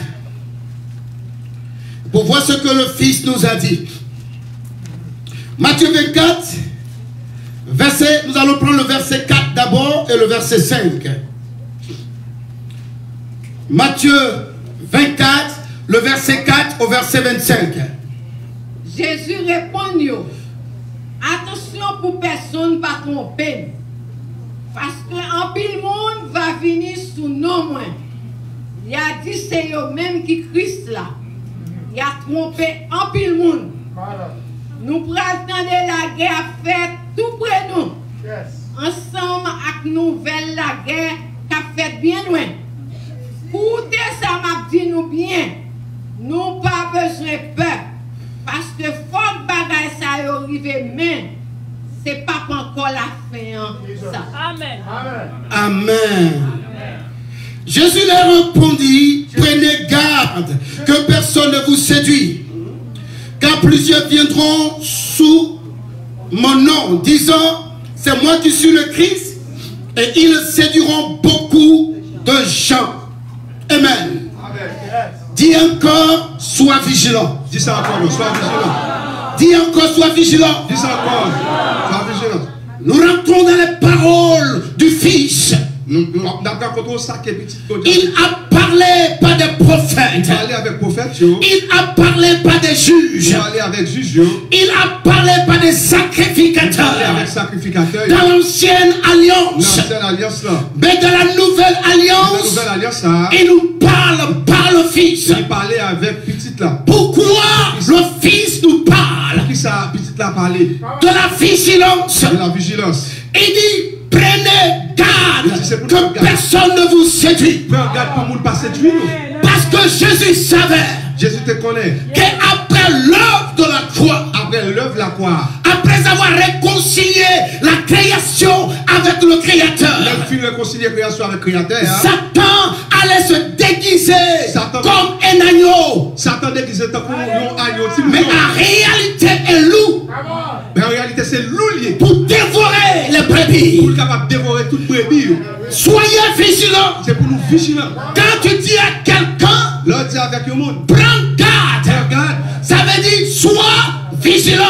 pour voir ce que le Fils nous a dit. Matthieu 24 verset, nous allons prendre le verset 4 d'abord et le verset 5. Matthieu 24, le verset 4 au verset 25. Jésus répondit: attention pour personne pas tromper. Parce que en pile monde va venir sous nos mains. Il a dit c'est eux même qui Christ là. Il a trompé en pile monde. Nous prenons la guerre faite tout près de nous. Ensemble avec nouvelle la guerre qui a fait bien loin. Pour ça m'a dit nous bien. Nous pas besoin de peur. Parce que faut que bagay ça arrive mais c'est pas encore la fin. Ça. Amen. Amen. Jésus leur répondit: prenez garde que personne ne vous séduise, car plusieurs viendront sous mon nom, disant c'est moi qui suis le Christ, et ils séduiront beaucoup de gens. Amen. Dis encore, sois vigilant. Dis ça encore, sois vigilant. Dis encore, sois vigilant. Dis ça encore, sois vigilant. Nous rentrons dans les paroles du Fils. Il a parlé par des prophètes. Il a parlé par des juges. Il a parlé par des sacrificateurs. Dans l'ancienne alliance. Mais dans la nouvelle alliance, il nous parle par le Fils. Pourquoi le Fils nous parle de la vigilance? Il dit: prenez garde que personne ne vous séduit. Parce que Jésus savait qu'après l'œuvre de la croix, après avoir réconcilié la création avec le Créateur, Satan allait se déguiser comme un agneau. Mais en réalité, un loup. Mais en réalité, c'est loup pour dévorer les brebis. brebis. Pour capable dévorer toute brebis. Soyez vigilants. C'est pour nous vigilants. Quand tu dis à quelqu'un, L'autre dit avec le monde. prends garde. Regarde. Ça veut dire sois vigilant.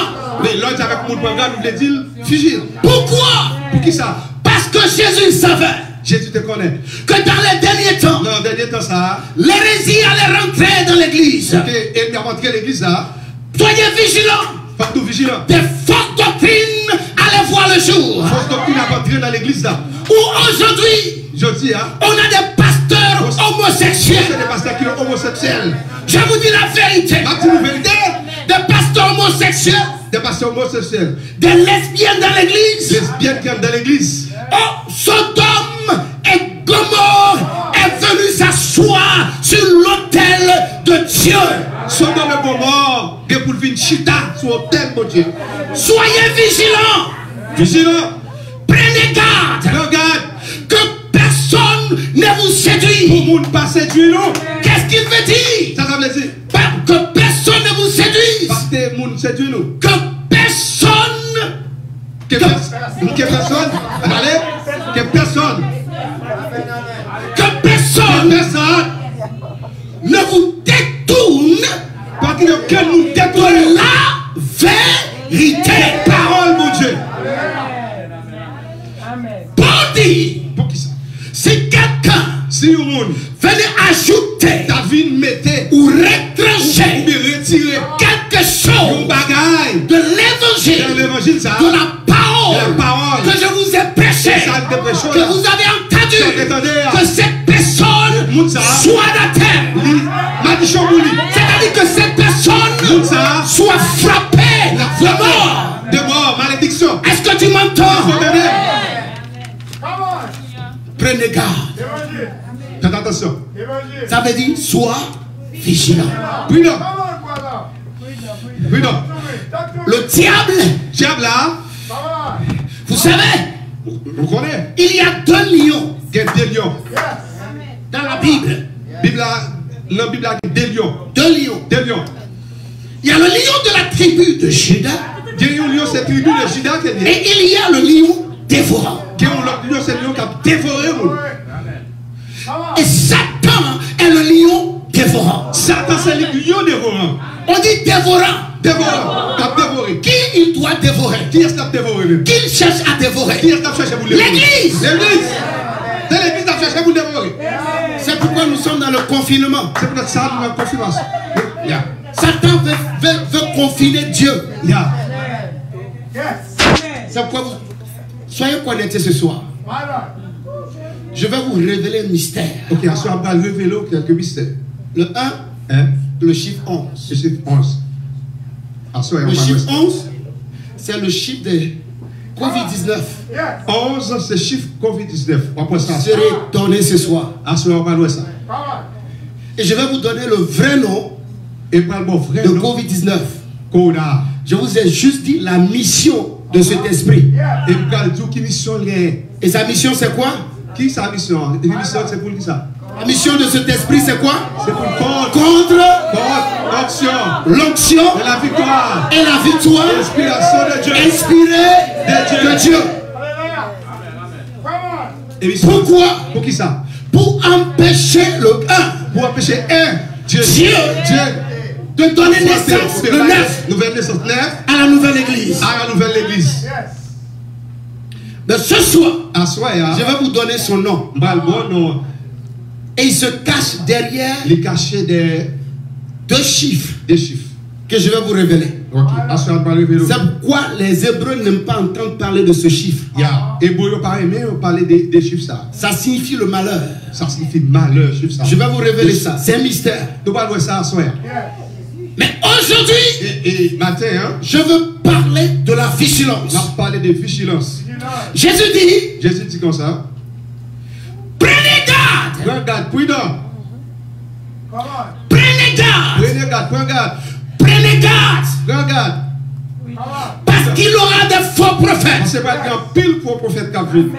Mais l'autre avec le monde, regarde, nous voulons dire vigile. Pourquoi? Pour qui ça? Parce que Jésus savait Jésus te connaît. que dans les derniers temps, Dans le dernier temps, ça. l'hérésie allait rentrer dans l'église. Et il a rentré l'église là. Soyez vigilants. Pas tout vigilant. Des fausses doctrines allaient voir le jour. Fausse doctrine a rentré dans l'église là. Où aujourd'hui, Je dis, hein. on a des pasteurs C'est homosexuels. des pasteurs qui sont homosexuels. Je vous dis la vérité. Ma petite vérité. Des pasteurs homosexuels, Des pasteurs homosexuels. des lesbiennes dans l'église. Lesbiennes qui entrent dans l'église. Oh, Sodome et Gomorrhe est venu s'asseoir sur l'autel de Dieu. Sodome et Gomorrhe, qui pour venir chita sur l'autel de Dieu. Soyez vigilants. Vigilant. Prenez garde Regarde. que personne ne vous séduit. Pour le monde pas séduit, non. Qu'est-ce qu'il veut dire? Ça veut dire. Que personne ne vous séduise. Parce que le monde séduit, nous. Que personne, Que personne. Allez. Que personne. que personne Personne. ne vous détourne Parce qu'il y a aucun monde de détourné. la vérité. Parole, mon Dieu. Pour dire, Pour qui ça? si quelqu'un Si le monde, venait ajouter David mettait ou ou retrancher bien retirer quelque un chose bagaille de dans l'évangile, l'évangile, ça. de la parole que je vous ai prêché, Ça, te prêchons, que là. vous avez entendu, Ça, t'entendez, là. que cette personne Mounsa. soit de terre. Madichon Mouli. C'est-à-dire que cette personne Mounsa. soit frappée de mort. De mort, malédiction. Est-ce que tu m'entends? Faut donner. Prenez garde. Faites attention. Ça veut dire sois vigilant. Prudent. Prudent. Le diable, Diable là, vous savez, vous connaissez. il y a deux lions Il y a des lions. dans la Bible. Bible là, dans la Bible là, il y a des lions. Deux lions. Des lions. Il y a le lion de la tribu de Juda Il y a un lion, c'est tribu de Juda qui est. et il y a le lion dévorant. Il y a un autre lion, c'est le lion qui a dévoré. Et Satan est le lion dévorant. Satan, c'est le lion dévorant. On dit dévorant. Dévorant. Qui a dévoré. Qui il doit dévorer? Qui est-ce qui a dévoré? Qui il cherche à dévorer? Qui est-ce qui a cherché pour le dévorer? L'église. L'église. C'est l'église qui a cherché pour le dévorer. C'est pourquoi nous sommes dans le confinement. C'est pour ça que nous avons confirmation. Yeah. Satan veut confiner Dieu. Yeah. C'est pourquoi vous soyez connectés ce soir. Je vais vous révéler un mystère. Ok, à ce moment-là, on va révéler quelques mystères. Le 1, Hein? le chiffre 11. Le chiffre 11. À ce moment-là, Le on va chiffre voir 11, c'est le chiffre de Covid-19. 11, c'est le chiffre Covid-19. On va prendre ça. Je serai donné ce soir. À ce moment-là, on va voir ça. Et je vais vous donner le vrai nom Et par le vrai de nom, Covid-19. Koda. Je vous ai juste dit la mission de cet esprit. Et vous allez dire qui mission est. Et sa mission, c'est quoi? Qui sa mission? Et mission, c'est pour qui ça? La mission de cet esprit, c'est quoi? C'est pour contre. Contre Action. l'onction Et la victoire. et la victoire Inspiration de Dieu. inspirée de Dieu. Et mission. Pourquoi? Pour qui ça? Pour empêcher le 1, Pour empêcher un. Dieu. Dieu de donner naissance le 9 Nouvelle naissance 9 à la nouvelle église. à la nouvelle église. Mais ce soir, À soi, je vais vous donner son nom. Balbon, Et il se cache derrière les cachets des chiffres chiffres. que je vais vous révéler. Ok. À soi, on va révéler. C'est pourquoi les Hébreux n'aiment pas entendre parler de ce chiffre. Et vous parlez, mais on parle des chiffres ça. Ça signifie le malheur. Ça signifie malheur, chiffre ça. Je vais vous révéler ça. C'est un mystère. Nous allons voir ça à soi. Mais aujourd'hui, Et matin, hein, je veux parler de la on vigilance. a parlé de vigilance. Jésus dit, Jésus dit comme ça. prenez garde. Regarde, prudent. Prenez garde. Prenez garde, prends garde. Prenez garde. Regarde. Parce qu'il aura des faux On prophètes. ne sait pas qu'il y a un pile pour prophète qui a vu.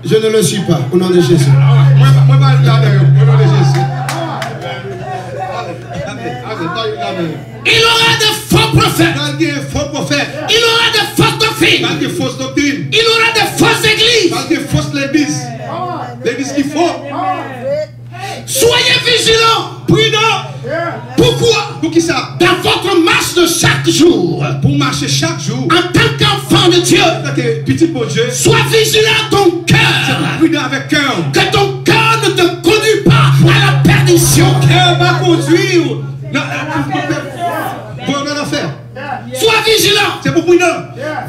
Je ne le suis pas. Au nom de Jésus. Moi, je vais regarder au nom de Jésus. Il aura des faux prophètes. Regarde, il y a un faux prophète. Il aura des fausses doctrines. Pas de fausses doctrines. Il y aura des fausses églises. Pas de fausses églises. L'église qu'il faut. Soyez vigilants. Prudents. Pourquoi? Pour qui ça? Dans votre marche de chaque jour, Pour marcher chaque jour. en tant qu'enfant de Dieu, En tant que petit bon Dieu. sois vigilant ton cœur. Prudent avec cœur. Que ton cœur ne te conduise pas à la perdition. Cœur va conduire. Bon, on en a fait. Sois vigilant. C'est pour prudent.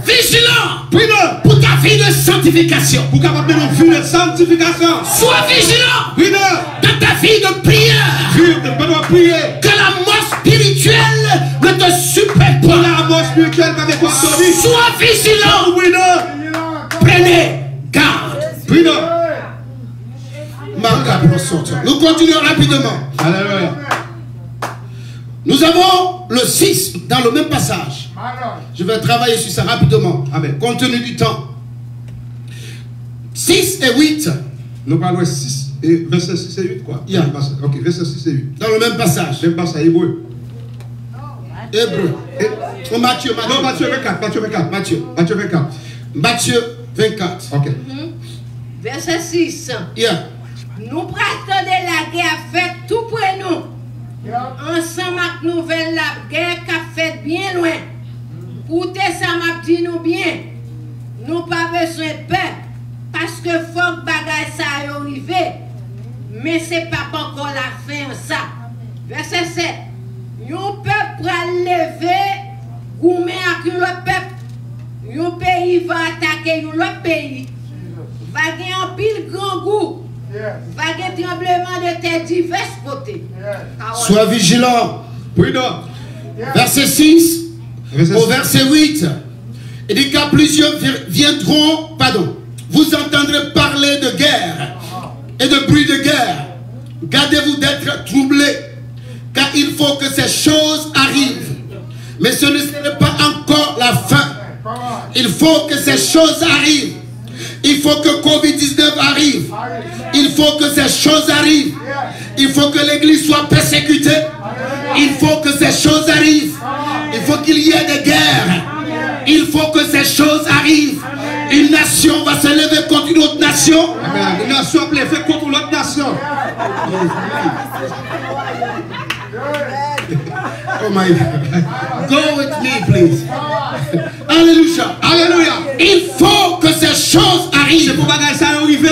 Vigilant Prudent. pour ta vie de sanctification. Pour capable de nous vivre de sanctification. Sois vigilant Prudent. dans ta vie de prière. Vivre de bonne prier. Que la mort spirituelle ne te suppète Pour pas. la mort spirituelle va être donner. Sois vigilant. Prudent. Prenez garde. Prudent. Nous continuons rapidement. Alléluia. Nous avons le 6 dans le même passage. Je vais travailler sur ça rapidement. Amen. Compte tenu du temps. 6 et 8. Nous parlons 6. Et verset 6 et 8 quoi? Yeah. Ok, verset 6 et 8. Dans le même passage. Même passage hébreu. Hébreu. Oh, Matthieu. Non, Matthieu 24. Matthieu 24. Matthieu. Matthieu 24. Matthieu 24. Ok. Verset 6. Yeah. Nous pratons de la guerre faite tout près nous. Ensemble avec nouvelle la guerre qu'a fait bien loin. Écoutez ça m'a dit nous bien. Nous pas besoin de peur. Parce que faut que bagay ça arrive. Mais c'est pas encore la fin ça. Verset 7. Yon peuple va lever. Goumé avec le peuple. Yon pays va attaquer l'autre pays. Va gagner un pile grand goût. Va gagner tremblement de terre divers côtés. Sois vigilant. Prudent. Verset 6 au verset 8. Il dit qu'à plusieurs viendront, vous entendrez parler de guerre et de bruit de guerre. Gardez-vous d'être troublés, car il faut que ces choses arrivent. Mais ce ne serait pas encore la fin. Il faut que ces choses arrivent. Il faut que Covid-19 arrive. Il faut que ces choses arrivent. Il faut que l'église soit persécutée. Il faut que ces choses arrivent. Il faut qu'il y ait des guerres. Il faut que ces choses arrivent. Une nation va se lever contre une autre nation. Une nation va se lever contre l'autre nation. Oh my God. Go with me, please. Alléluia. Alléluia. Il faut que ces choses arrivent. C'est pour bagaille ça arriver.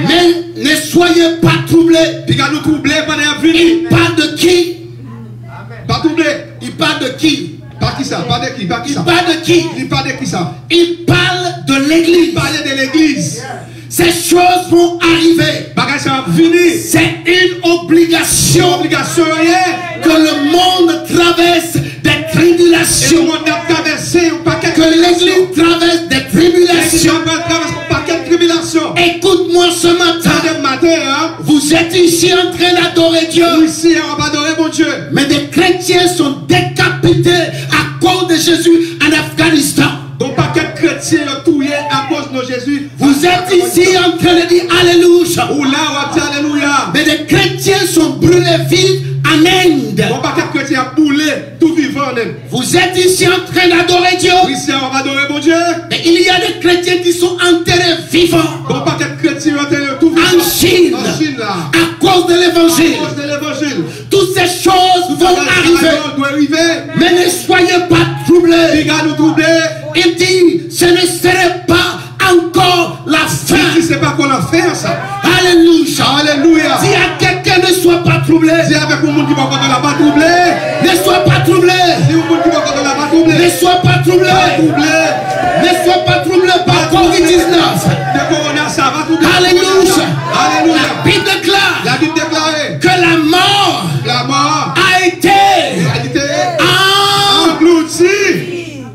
Mais ne soyez pas troublés. Puis nous troubler pendant la vie. Il parle de qui? Pas troublé. Il parle de qui? Pas qui ça? Pas de qui? Pas qui ça? Il parle de qui? Il parle de qui ça? Il parle de l'église. Il parle de l'église. Ces choses vont arriver. Bagaille ça va venir. C'est une obligation. Obligation que le monde traverse des tribulations. Et le monde a traversé un paquet. Que l'église traverse des tribulations. Écoute-moi ce matin. Vous êtes ici en train d'adorer Dieu. Ici, on va adorer mon Dieu. Mais des chrétiens sont décapités à cause de Jésus en Afghanistan. Donc, paquet de chrétiens tués à cause de Jésus. Vous êtes ici en train de dire Alléluia. Ou là, on va dire Alléluia. Mais des chrétiens sont brûlés vifs en Inde. Donc, paquet de chrétiens brûlés tout vivant en Inde. Vous êtes ici en train d'adorer Dieu. Ici, on va adorer mon Dieu. Mais il y a des chrétiens qui sont enterrés vivants. Donc, paquet de chrétiens enterrés tout vivant. En Chine. En Chine, là. À cause de l'évangile. À cause de l'évangile. Toutes ces choses vont arriver. Mais ne soyez pas troublés. Il dit, ce ne serait pas encore la fin. C'est pas qu'on a fait ça. Alléluia. Alléluia. Dis à quelqu'un, ne sois pas troublé. Dis avec le monde qui va pas pas troublé. Ne sois pas troublé. Dis au monde qui va pas troublé. Ne sois pas troublé. Ne sois pas troublé par Covid-19. Alléluia. Alléluia. La Bible déclare. La Bible déclare que la mort a été engloutie.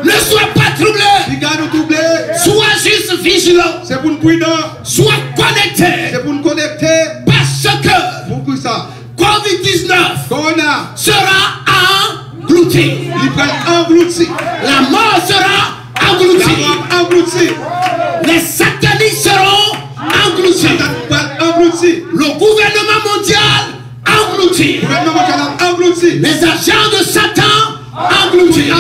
Ne sois pas troublé. Sois juste vigilant. C'est pour nous prudent. Sois connecté. C'est pour nous connecter. Parce que pour ça. Covid-19 sera englouti. Il va englouti. La mort sera engloutie. Les satanistes seront engloutis. Le gouvernement mondial englouti. Les agents de Satan engloutis.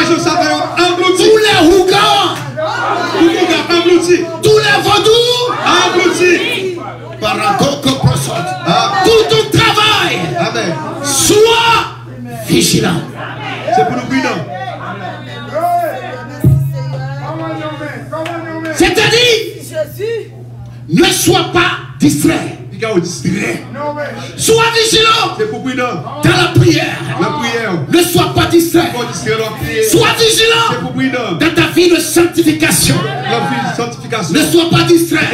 Englouti. Tous les vaudous. Englouti. Tout ton travail. Amen. Sois vigilant. C'est pour nous brûlants. C'est-à-dire, ne sois pas distrait. Sois vigilant dans la prière. Ne sois pas distrait. Sois vigilant dans ta vie de sanctification. Ne sois pas distrait.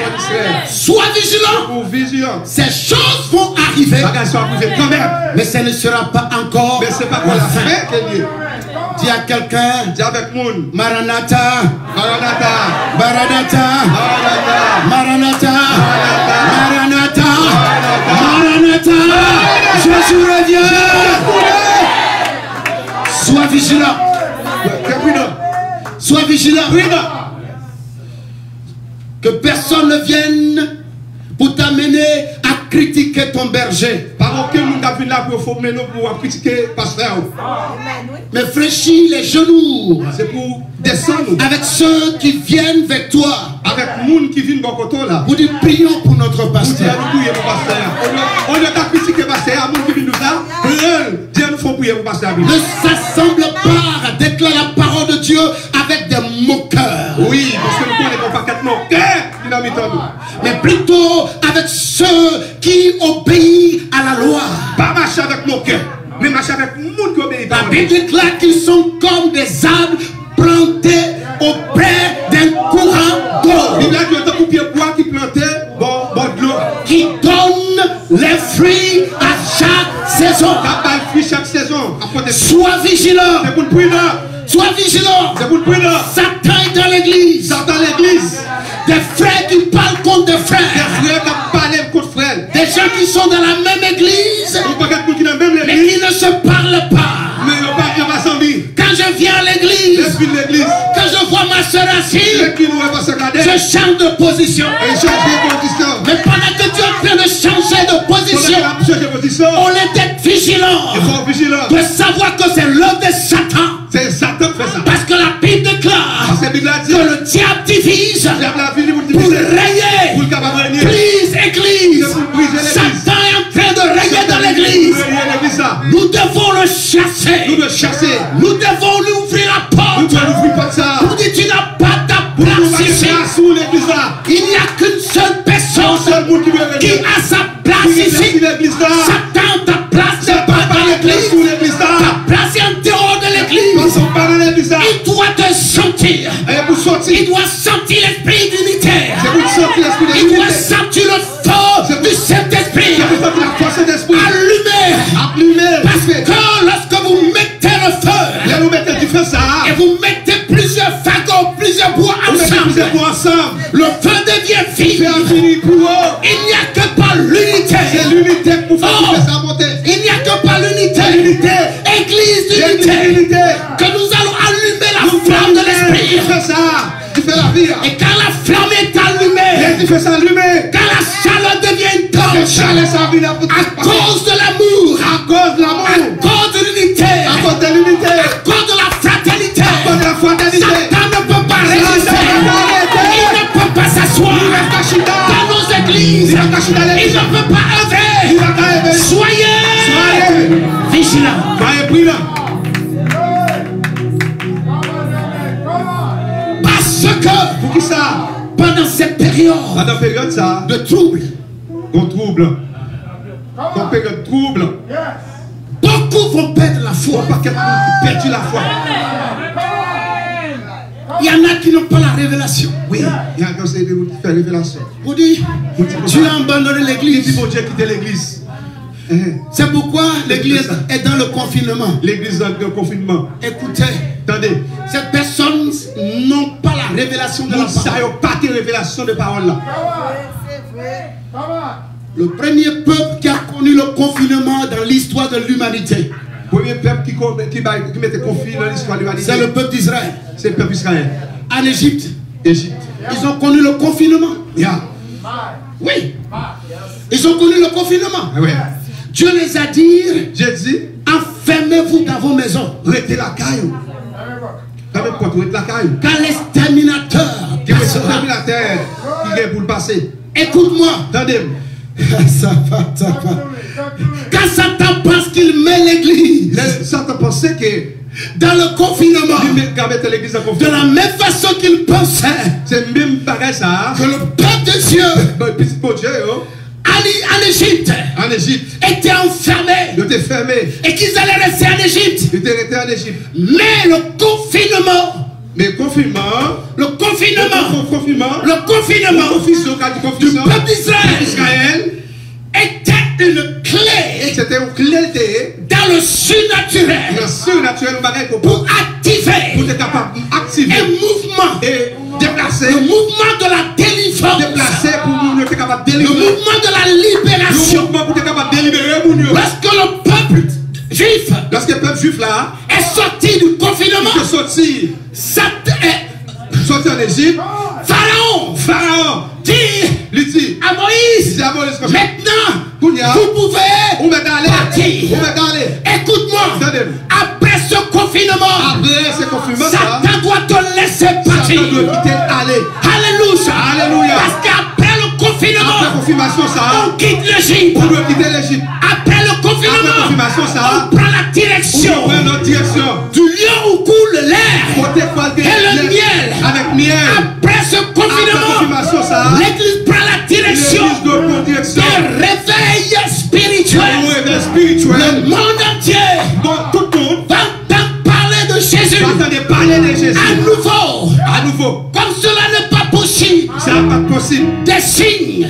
Sois vigilant. Ces choses vont arriver. Mais ce ne sera pas encore la fin. Dis à quelqu'un, Maranatha, Maranatha, Maranatha, Maranatha, Maranatha, Maranatha, Jésus revient. Sois vigilant. Sois vigilant. Que personne ne vienne pour t'amener à critiquer ton berger. Mais fléchis les genoux. C'est pour descendre avec ceux qui viennent vers toi. Avec monde qui vient de là. Vous dites prions pour notre pasteur. On ne t'a critiqué pasteur, monde qui vient de là. Dieu nous faut prier pour pasteur. Ne s'assemble pas à déclarer la parole de Dieu avec des moqueurs. Oui, parce que nous connaissons pas quatre moqueurs. Mais plutôt avec ceux qui obéissent à la loi. Pas marcher avec moqueurs, mais marcher avec le monde qui obéit. La Bible déclare qu'ils sont comme des arbres plantés auprès d'un courant d'eau. Il y a des coupiers bois qui plantaient de l'eau. Qui donnent les fruits à chaque saison. Chaque saison. Sois vigilant. C'est pour le prudent. Sois vigilant. C'est pour le prudent. Satan est dans l'église. Satan l'église. Des frères qui parlent contre des frères. Des frères qui parlent contre frères. Des gens qui sont dans la même église. Mais qui ne se parlent pas. Quand je viens à l'église, quand je vois ma soeur assise, je change de position. Mais pendant que tu es en train de changer de position, on est d'être vigilant. De savoir que c'est l'œuvre de Satan. C'est Satan qui fait ça. Parce que la Bible déclare que le diable divise pour rayer l'église. Satan est en train de rayer dans l'église. Nous devons le chasser. Nous devons lui ouvrir la porte. Nous dit tu n'as pas ta place ici. Il n'y a qu'une seule personne qui a sa place ici. Satan, ta place n'est pas dans l'église. Ta place est en dehors de l'église. Il doit te sentir. Il doit sentir l'esprit d'unité. Il doit sentir le feu du Saint-Esprit. Allumé. Parce que lorsque vous mettez le feu, et vous mettez plusieurs fagots, plusieurs bois ensemble, le feu devient vivant. Il n'y a que par l'unité. C'est l'unité pour faire ça monter. Il n'y a que par l'unité. Église d'unité. Que nous allons allumer la flamme de l'esprit. Et quand la flamme est allumée, quand la chaleur devient intense, à cause de l'amour, à cause de l'unité, à cause de la fraternité, Satan ne peut pas résister. Il ne peut pas s'asseoir dans nos églises. Il ne peut pas œuvrer. Soyez vigilants. Parce que pendant cette période de trouble, beaucoup vont perdre la foi. Il y en a qui n'ont pas la révélation. Oui, il y a qui fait révélation. Vous dites, tu as abandonné l'église. C'est pourquoi l'église est dans le confinement. L'église dans le confinement. Écoutez, attendez, ces personnes n'ont pas la révélation de la parole. Ça n'a pas de révélation de parole là. Le premier peuple qui a connu le confinement dans l'histoire de l'humanité, le premier peuple qui mettait confinement dans l'histoire de l'humanité, c'est le peuple d'Israël. C'est le peuple d'Israël. En Égypte. Ils ont connu le confinement. Oui. Ils ont connu le confinement. Oui. Dieu les a dit, enfermez-vous dans vos maisons. Restez la caille. Quand l'exterminateur passera. la terre qui est pour le passer. Écoute-moi. Attendez. Ça va. Quand Satan pense qu'il met l'église. Satan pensait que dans le confinement, de la même façon qu'il pensait que le peuple de Dieu en Égypte était enfermé et qu'ils allaient rester en Égypte. Mais le confinement du peuple d'Israël était une clé. C'était une clé dans le surnaturel pour activer un mouvement et déplacer le mouvement de la délivrance, le mouvement de la libération. Lorsque le peuple juif là est sorti du confinement, sorti en Égypte, Pharaon dit à Moïse, maintenant vous pouvez partir. Écoute-moi, après ce confinement, Satan doit te laisser partir. Alléluia. Parce qu'après le confinement, on quitte l'Égypte. Après le confinement, on prend la direction du lieu où coule l'air et le miel. Après ce confinement, l'église prend la direction d'un réveil spirituel. Le monde entier va entendre parler de Jésus à nouveau. Comme cela n'est pas possible. Des signes.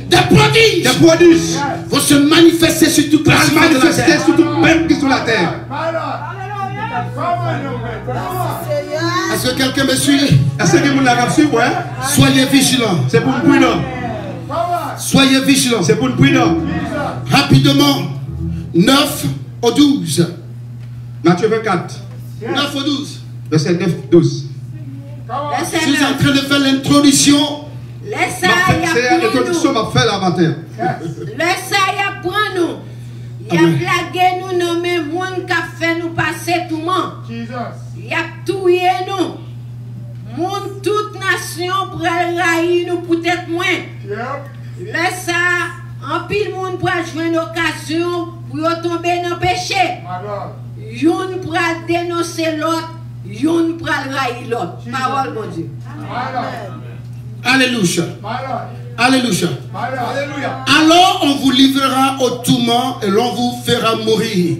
Des prodiges vont se manifester sur toute la terre. Est-ce que quelqu'un me suit? Soyez vigilants. C'est pour nous prudent. Soyez vigilants. C'est pour nous prudent. Rapidement, 9 au 12. Matthieu 24. 9 au 12. Verset 9, 12. Je suis en train de faire l'introduction. C'est l'introduction que je vais faire là matin. Laissez pour nous. Il y a blagué nous, non, mais moun qui a fait nous passer tout le monde. Il y a tué nous. Moun toute nation pour railler nous peut-être moins. Laissez en pile monde pour jouer une occasion pour tomber dans le péché. Youn pour dénoncer l'autre, youn pour railler l'autre. Parole, mon Dieu. Alléluia. Alléluia. Alors on vous livrera au tourment et l'on vous fera mourir.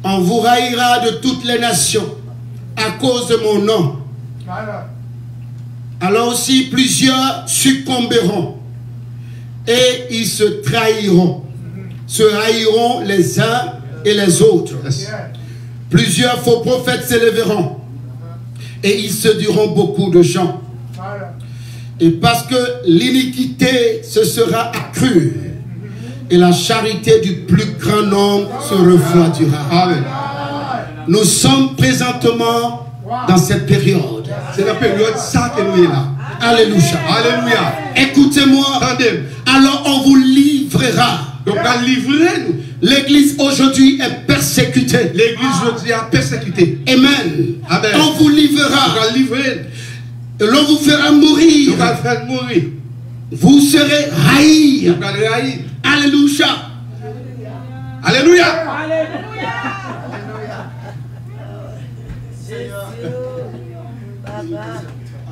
On vous raillera de toutes les nations à cause de mon nom. Alors aussi plusieurs succomberont et ils se trahiront, se haïront les uns et les autres. Plusieurs faux prophètes s'élèveront et ils séduiront beaucoup de gens. Et parce que l'iniquité se sera accrue et la charité du plus grand nombre se refroidira. Amen. Nous sommes présentement dans cette période. C'est la période ça que nous est là. Alléluia. Alléluia. Écoutez-moi. Alors on vous livrera. Donc on livrer nous. L'église aujourd'hui est persécutée. L'église aujourd'hui est persécutée. Amen. Amen. On vous livrera. On va livrer. Et l'on vous fera mourir. On va faire mourir. Vous serez haïs. On va haïr. Alléluia. Alléluia.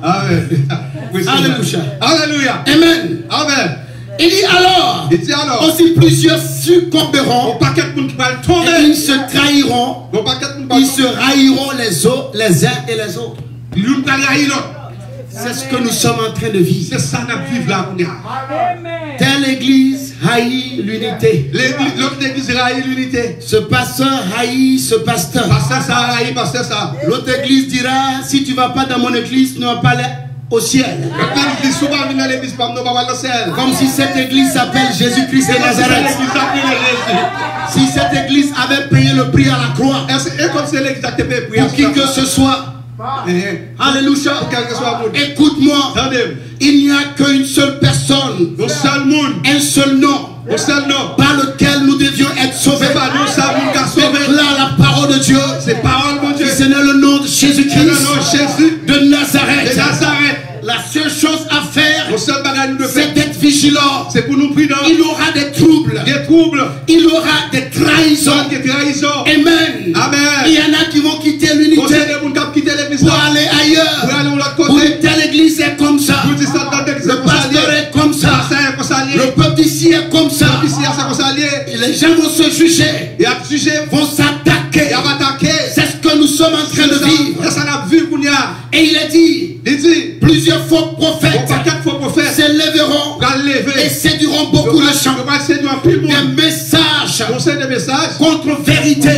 Amen. Alléluia. Alléluia. Amen. Amen. Il dit alors, aussi plusieurs succomberont et ils se trahiront, ils se haïront les uns et les autres. C'est ce que nous sommes en train de vivre. C'est ça qu'on vit là. Telle église haït l'unité. L'autre église haït l'unité. Ce pasteur haït ce pasteur. Pasteur ça haït pasteur ça. L'autre église dira, si tu ne vas pas dans mon église, tu ne vas pas aller au ciel. Comme si cette église s'appelle Jésus-Christ de Nazareth. Si cette église avait payé le prix à la croix. Pour qui que ce soit. Alléluia. Écoute-moi. Il n'y a qu'une seule personne. Un seul nom. Par lequel nous devions être sauvés. Déclare la parole de Dieu. C'est le nom de Jésus-Christ. vigilants. C'est pour nous prudents. Il y aura des troubles. Des troubles. Il y aura des trahisons. Des trahisons. Amen. Amen. Il y en a qui vont quitter l'unité pour aller ailleurs. Pour dire telle église est comme ça. Le pasteur est comme ça. Le peuple ici est comme ça. Et les gens vont se juger. Vont s'attaquer. C'est ce que nous sommes en train de vivre. Et il est dit, plusieurs faux prophètes s'élèveront et séduiront beaucoup de gens. Des messages contre vérité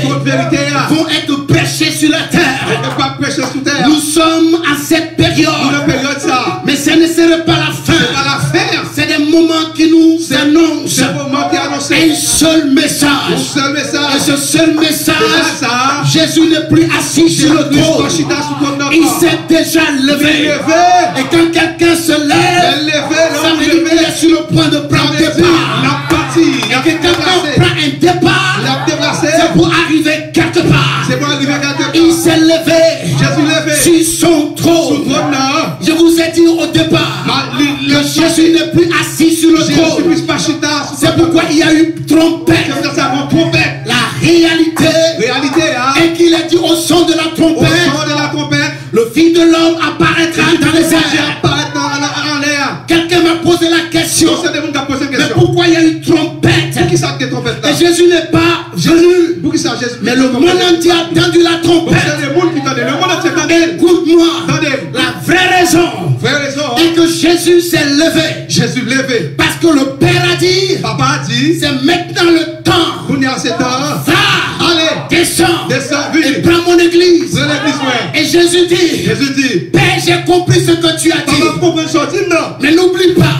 vont être prêchés sur la terre. Nous sommes à cette période. Mais ce ne serait pas la fin. C'est des moments qui nous annoncent un seul message. Et ce seul message, Jésus n'est plus assis sur le trône. Il s'est déjà levé. Et quand quelqu'un se lève, ça veut dire qu'il est sur le point de prendre départ. Et que quand on prend un départ, c'est pour arriver quelque part. Il s'est levé sur son trône. Je vous ai dit au départ que Jésus n'est plus assis sur le trône. C'est pourquoi il y a eu trompette. La réalité est qu'il est dit au son de la trompette, le Fils de l'homme apparaîtra dans les airs. Quelqu'un m'a posé la question, mais pourquoi il y a eu trompette? Et Jésus n'est pas venu, mais le monde entier a entendu la trompette. Écoute-moi, la vraie raison est que Jésus s'est levé. Parce que le Père a dit, c'est maintenant le temps. Va, descends et prends mon église. Et Jésus dit, Père, j'ai compris ce que tu as dit. Mais n'oublie pas,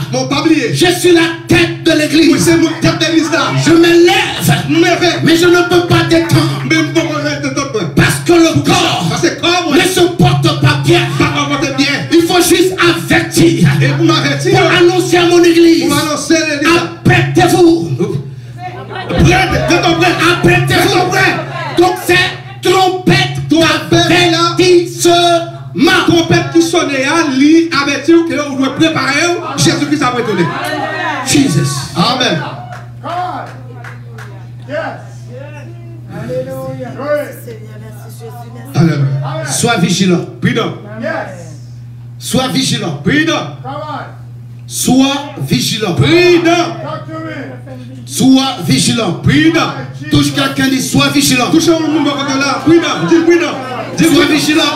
je suis la tête de l'église. Je me lève, mais je ne peux pas t'étendre. Parce que le corps ne se porte pas bien. Il faut juste avertir pour annoncer à mon église. Apprêtez-vous. Apprêtez-vous. Donc c'est trompette d'avertissement. Trompette qui sonne à lui, avertir que vous devez préparer. Jésus-Christ a retourné. Jesus. Amen. Alléluia. Sois vigilant. Sois vigilant. Sois vigilant. Sois vigilant. Touche quelqu'un, dit sois vigilant. Touche un monde là. Sois vigilant.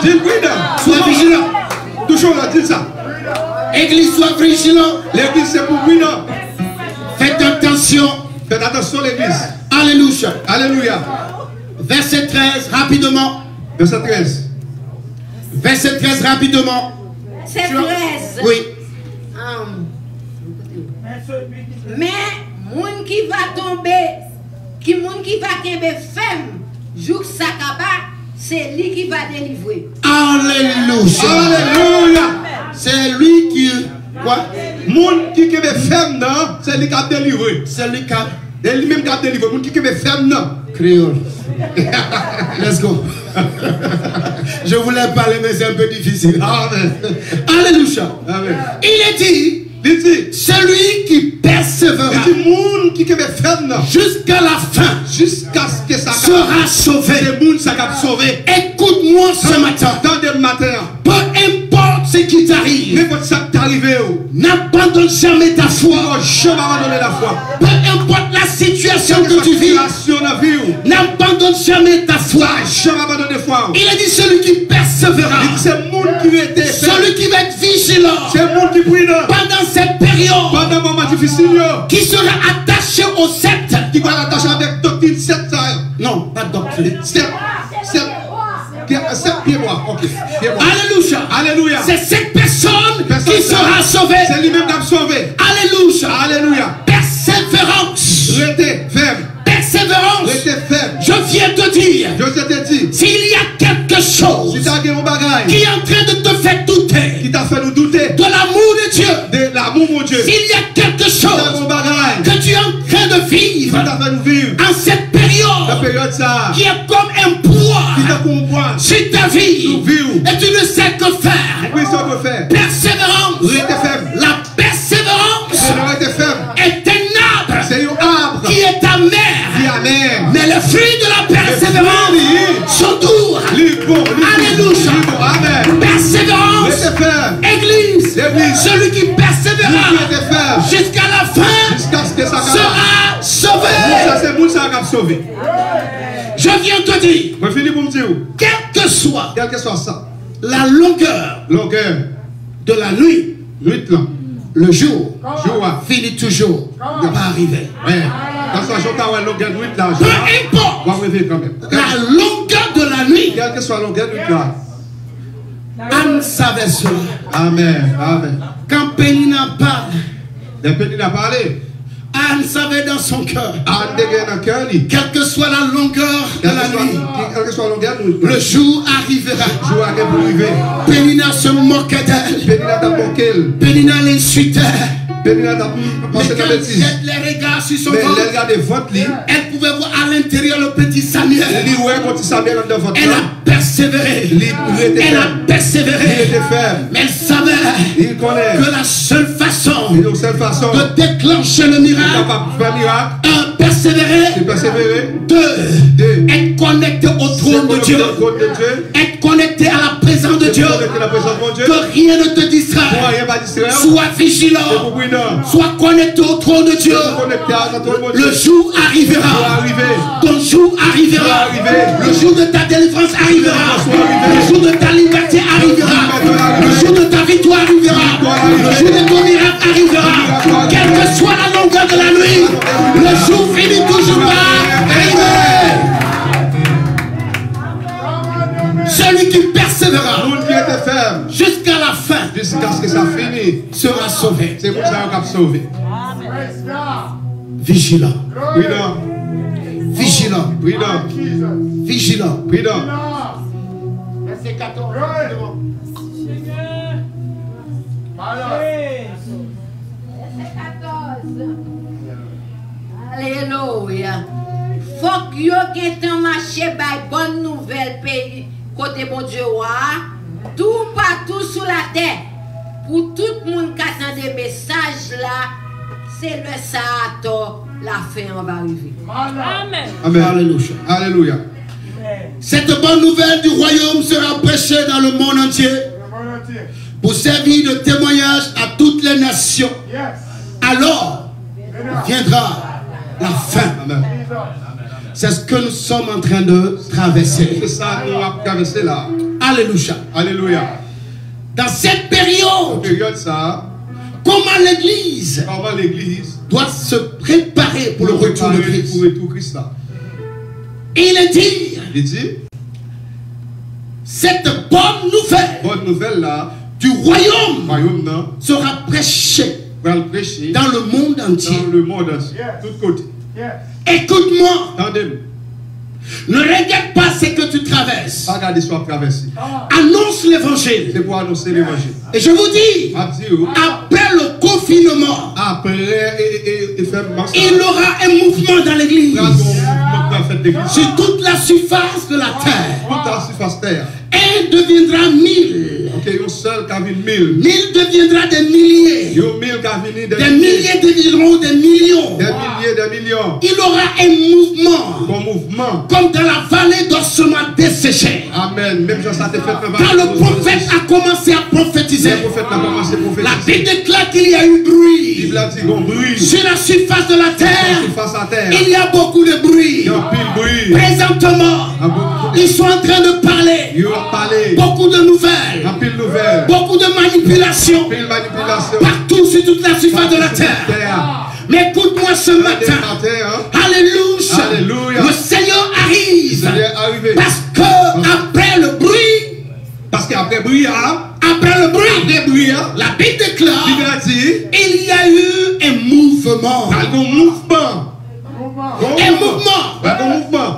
Sois vigilant. Touche-le, dis ça. Église, sois vigilant. L'église c'est pour prudent. Faites attention. Faites attention l'église. Alléluia. Alléluia. Verset 13, rapidement. Verset 13. Verset 13, rapidement. C'est 13. Oui. Mais moun qui va tomber, moun qui va tomber ferme, jour sakaba, c'est lui qui va délivrer. Alléluia. Alléluia. C'est lui qui quoi? Moun qui est ferme non, c'est lui qui a délivré. C'est lui qui a lui-même qui a délivré. Moun qui est ferme non. Créole. Let's go. Je voulais parler mais c'est un peu difficile. Amen. Alléluia. Amen. Il est dit, celui qui persévérera jusqu'à la fin, jusqu'à ce que ça sera sauvé. Écoute-moi ce matin. Peu importe ce qui t'arrive, n'abandonne jamais ta foi. Peu importe la situation que tu vis, n'abandonne jamais ta foi. Il a dit celui qui persévérera, celui qui va être vigilant pendant cette période, qui sera attaché au sceptre. Qui va l'attacher avec doctrine 7 non, pas doctrine. 7 pieds noirs. Ok. Alléluia. Alléluia. C'est cette personne qui sera sauvée. C'est lui-même qui a sauvé. Alléluia. Alléluia. Persévérance. Restez ferme. Persévérance. Restez ferme. Je viens te dire. Je te dis. S'il y a quelque chose si qui est en train de te faire douter. Qui t'a fait nous douter. De l'amour de Dieu. De l'amour mon Dieu. S'il y a quelque chose que tu es en train de vivre. En cette période. Qui est comme un poids. Sur ta vie. Et tu ne sais que faire. Persévérance. Persévérance. Restez ferme. La persévérance fruits de la persévérance sont doux. Alléluia. Persévérance. Église. Celui qui persévérera jusqu'à la fin sera sauvé. Je viens te dire, quelle que soit la longueur de la nuit, le jour finit toujours par arriver. Peu importe la longueur de la nuit, quelle que soit la longueur de la nuit, Anne savait cela. Amen. Amen. Quand Pénina parlait, Anne savait dans son cœur, quelle que soit la longueur de la nuit, le jour arrivera. Pénina se moquait d'elle. Pénina l'insultait. Mais quand elle jette les regards sur son ventre, elle pouvait voir à l'intérieur le petit Samuel. Elle a persévéré. Elle a persévéré. Mais elle savait que la seule façon de déclencher le miracle, un, persévérer, deux, être connecté au trône de Dieu, être connecté à la présence de Dieu, que rien ne te distraie. Sois vigilant. Sois connecté au trône de Dieu. Le jour arrivera. Ton jour arrivera. Le jour de ta délivrance arrivera. Le jour de ta liberté arrivera. Le jour de ta victoire arrivera. Le jour de ton miracle arrivera. Quelle que soit la longueur de la nuit, le jour finit toujours par arriver. Celui qui persévérera jusqu'à la fin, jusqu'à ce que ça finisse, sera sauvé. C'est pour ça qu'on a sauvé. Vigilant. Vigilant. Vigilant. Verset 14. Alléluia. Faut que yo getan marché bay bonne nouvelle pays côté bon Dieu tout partout sur la terre pour tout le monde qui attend des messages là, c'est le Satan, la fin on va arriver. Amen. Amen. Alléluia. Alléluia. Cette bonne nouvelle du royaume sera prêchée dans le monde entier pour servir de témoignage à toutes les nations. Alors viendra la fin. Amen. C'est ce que nous sommes en train de traverser. C'est ça qu'on va traverser là. Alléluia. Alléluia. Dans cette période, ça, comment l'Église doit se préparer pour le retour de Christ. Et il dit, cette bonne nouvelle là, du royaume sera prêchée dans le monde entier. Tout côté. Écoute-moi. Ne regarde pas ce que tu traverses. Annonce l'évangile. C'est pour annoncer l'évangile. Et je vous dis, après le confinement, il y aura un mouvement dans l'église sur toute la surface de la terre. Un deviendra 1000. 1000 deviendra des milliers. Des milliers deviendront des millions. Il y aura un mouvement comme dans la vallée d'ossements desséchés. Amen. Même quand le prophète a commencé à prophétiser, la Bible déclare qu'il y a eu bruit. Sur la surface de la terre, il y a beaucoup de bruit. Présentement, ils sont en train de parler. Beaucoup de nouvelles. Beaucoup de manipulations. Partout sur toute la surface de la terre. Mais écoute-moi ce matin. Alléluia. Le Seigneur arrive. Parce que après le bruit, la Bible déclare, il y a eu un mouvement.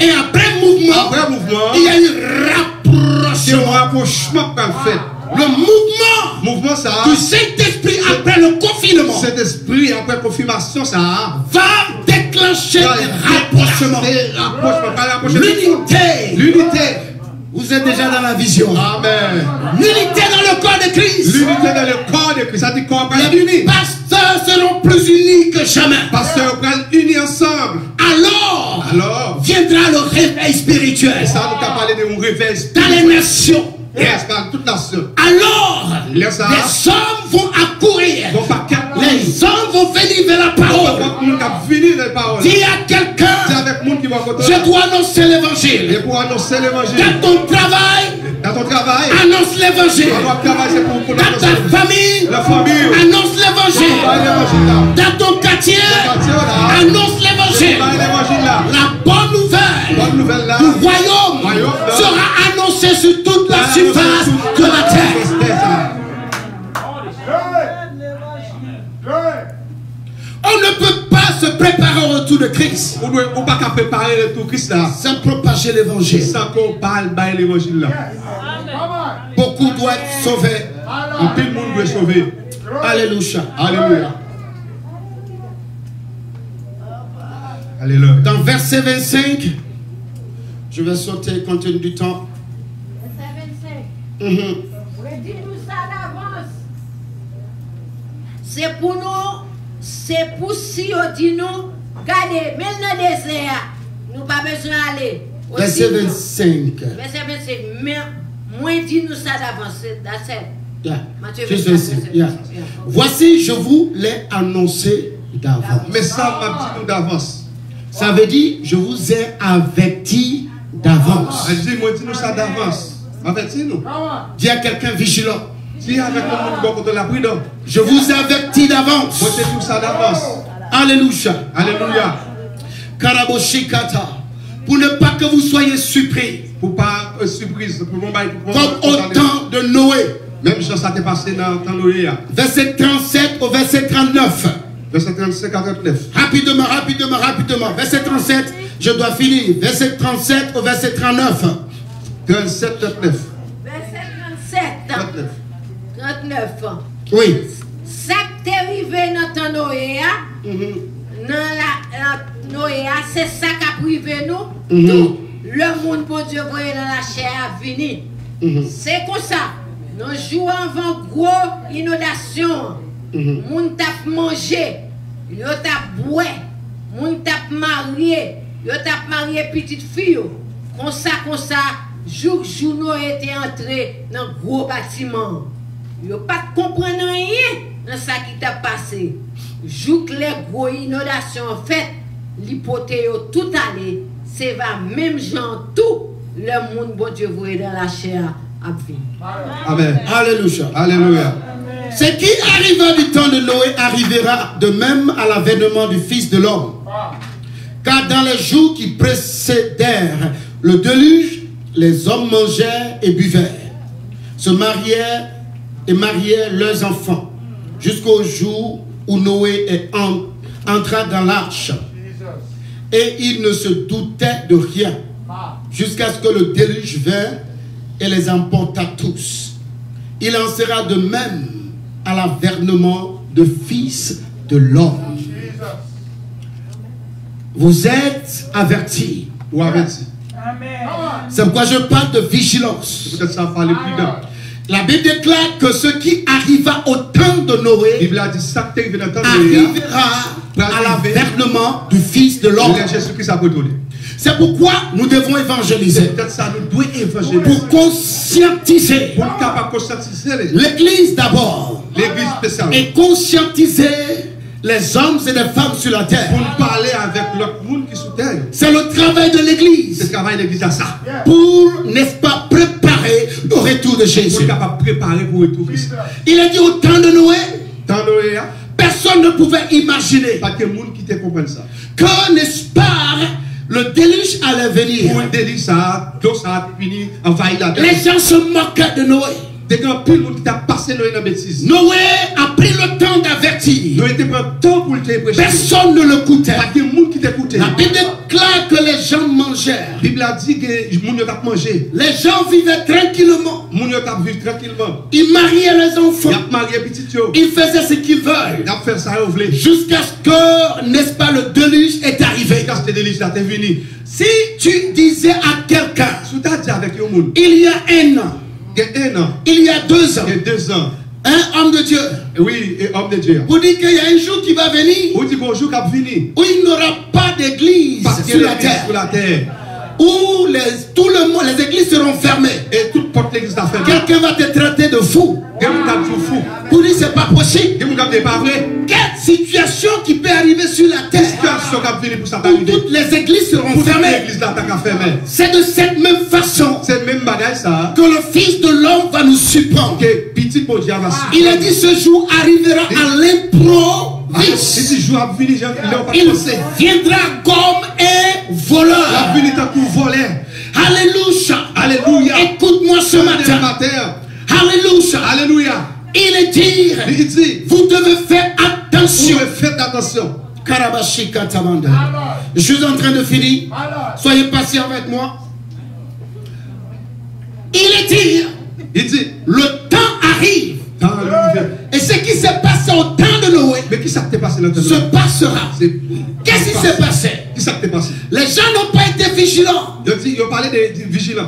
Et après mouvement, il y a eu rapprochement. Le mouvement du Saint-Esprit après le confinement, cet esprit après confirmation, ça va déclencher un rapprochement. L'unité. Vous êtes déjà dans la vision. Amen. L'unité dans le corps de Christ. L'unité dans le corps de Christ. Ça dit corps les pasteurs seront plus unis que jamais. Pasteurs unis ensemble. Alors alors viendra le réveil spirituel. Ça nous a parlé de un réveil dans les nations. Alors, les hommes vont accourir. Les hommes vont venir vers la parole. Dis à quelqu'un, je dois annoncer l'évangile. Dans ton travail, annonce l'évangile. Dans ta famille, annonce l'évangile. Dans ton quartier, annonce l'évangile. La bonne nouvelle du royaume sera annoncée sur toute la surface de la terre. On ne peut pas se préparer au retour de Christ sans propager l'évangile. Beaucoup doivent être sauvés. Alléluia. Alléluia. Dans verset 25, je vais sauter compte tenu du temps. Dis-nous ça d'avance. C'est pour nous, c'est pour si on dit nous, regardez, même dans le désert, nous pas besoin d'aller. Verset 25. Verset 25, mais moi dis-nous ça d'avance. Voici, je vous l'ai annoncé d'avance. Mais ça m'a dit nous d'avance. Ça veut dire, je vous ai averti d'avance. Dis-moi, dis-nous ça d'avance. Avertis-nous. Dis à quelqu'un vigilant. Dis avec le de la prudence. Je vous avertis d'avance. Moi, dis-nous ça d'avance. Alléluia. Alléluia. Karaboshikata. Pour ne pas que vous soyez surpris. Pour pas surprise. Comme au temps de Noé. Même chose ça t'est passé dans le temps de Noé. Verset 37 au verset 39. Verset 37 à 39. Rapidement. Verset 37, je dois finir. Verset 37 au verset 39. 37, 39. Verset 37. 39. Oui. Ça qui est arrivé dans le temps de Noé, c'est ça qui a privé nous. Tout le monde, pour Dieu, voyait dans la chair à venir. C'est comme ça. Nous jouons avant gros inondation. Moun tap mangé, yo tap boire, moun tap marié, yo tap marié petite fille. Comme ça, jour nous était entré dans un gros bâtiment. Yo pas comprendre rien dans ça qui t'a passé. Jour que les gros inondations fait, l'hypothèse tout allé, c'est va même gens tout le monde bon Dieu voyait dans la chair à venir. Amen. Alléluia. Alléluia. Ce qui arriva du temps de Noé arrivera de même à l'avènement du Fils de l'homme. Car dans les jours qui précédèrent le déluge, les hommes mangèrent et buvaient, se marièrent et marièrent leurs enfants, jusqu'au jour où Noé entra dans l'arche. Et il ne se doutait de rien, jusqu'à ce que le déluge vint et les emporta tous. Il en sera de même à l'avènement du Fils de l'homme. Vous êtes avertis. Ou avertis. C'est pourquoi je parle de vigilance. Peut-être ça parle plus d'un. La Bible déclare que ce qui arriva au temps de Noé arrivera à l'avènement du Fils de l'homme. C'est pourquoi nous devons évangéliser. Pour conscientiser l'Église d'abord. Et conscientiser les hommes et les femmes sur la terre. Pour parler avec l'autre monde qui sous terre. C'est le travail de l'Église. C'est le travail de l'Église à ça. Pour, n'est-ce pas, préparer le retour de Jésus. Pour capable préparer pour le retour de Christ. Il a dit au temps de Noé. Dans Noé, personne ne pouvait imaginer. Pas que le monde qui te comprenne ça. Que, n'est-ce pas, le déluge allait venir. Pour le déluge, ça a fini, envahir la terre. Les gens se moquaient de Noé. Noé a pris le temps d'avertir. Personne ne l'écoutait. La Bible déclare que les gens mangèrent. La Bible a dit que les gens vivaient tranquillement. Ils mariaient les enfants. Ils faisaient ce qu'ils veulent. Jusqu'à ce que, n'est-ce pas, le déluge est arrivé. Si tu disais à quelqu'un, il y a un an, il y a 2 ans, un homme de Dieu, oui, et homme de Dieu, vous dites qu'il y a un jour qui va venir, où il n'y aura pas d'église sur la terre. Où les églises seront fermées. Et toute porte l'église a fermé. Quelqu'un va te traiter de fou. Pour dire c'est pas possible. Quelle situation qui peut arriver sur la terre où toutes les églises seront fermées. C'est de cette même façon que le Fils de l'homme va nous surprendre. Il a dit ce jour arrivera à l'improviste. Il viendra comme un voleur. Alléluia. Alléluia. Écoute-moi ce matin. Alléluia. Alléluia. Il dit, vous devez faire attention. Faites attention. Je suis en train de finir. Soyez patient avec moi. Il dit, le temps arrive. Et ce qui s'est passé au temps de Noé se passera. Qu'est-ce qui s'est passé? Les gens n'ont pas été vigilants.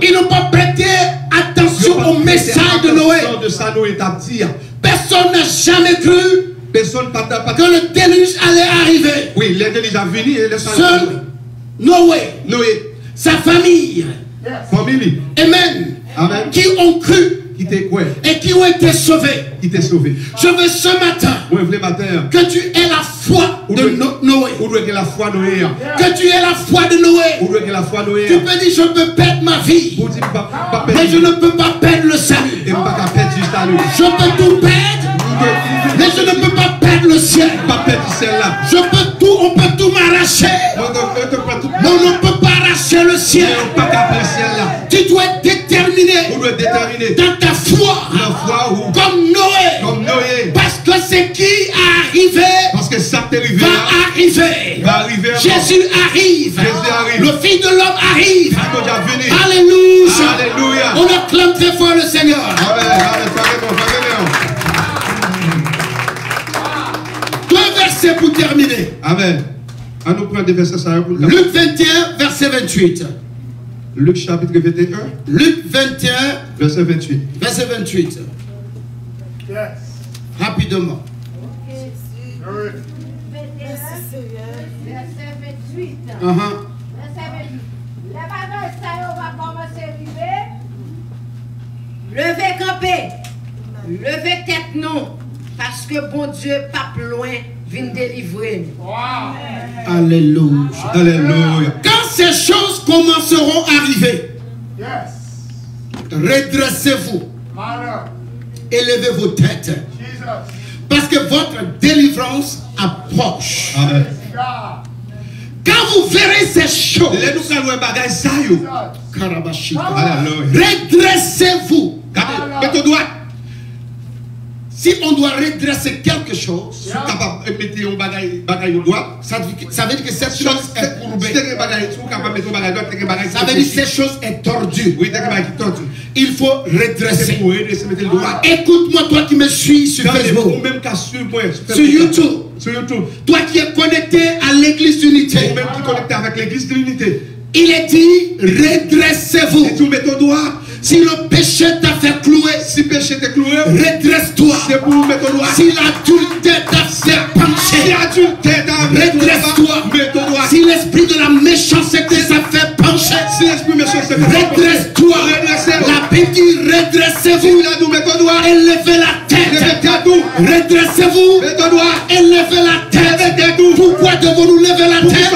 Ils n'ont pas prêté attention au message de Noé. Personne n'a jamais cru que le déluge allait arriver. Oui, le déluge a venu et le seul Noé, sa famille, Amen, qui ont cru et qui ont été sauvés. Je veux ce matin que tu aies la foi de Noé. Que tu aies la foi de Noé. Tu peux dire je peux perdre ma vie, mais je ne peux pas perdre le salut. Je peux tout perdre, mais je ne peux pas perdre le ciel. Je peux tout, on peut tout m'arracher, mais on ne peut pas arracher le ciel. Tu dois être déterminé dans ta foi, comme Noé, parce que ce qui est arrivé va arriver. Jésus arrive. Le Fils de l'homme arrive. Alléluia. On acclame très fort le Seigneur. Deux versets pour terminer. Amen. À nous prendre des versets. Luc 21, verset 28. Luc chapitre 21. Luc 21, verset 28. Verset 28. Yes. Rapidement. Verset 28. Levez campé. Levez tête non. Parce que bon Dieu, pas plus loin, vient délivrer. Alléluia. Alléluia. Quand ces choses commenceront à arriver, redressez-vous. Élevez vos têtes. Parce que votre délivrance approche. Amen. Quand vous verrez ces choses, redressez-vous. Si on doit redresser quelque chose, ça veut dire que cette chose est courbée. Ça veut dire que cette chose est tordue. Il faut redresser. Écoute-moi, toi qui me suis sur Facebook, sur YouTube, toi qui es connecté à l'église d'unité, il est dit, redressez-vous. Si le péché t'a fait clouer, redresse-toi. Si l'adultère t'a fait pencher, redresse-toi. Si l'esprit de la méchanceté t'a fait pencher, redresse-toi. La Bible dit redressez-vous, élevez la tête. Redressez-vous, élevez la tête. Pourquoi devons-nous lever la tête?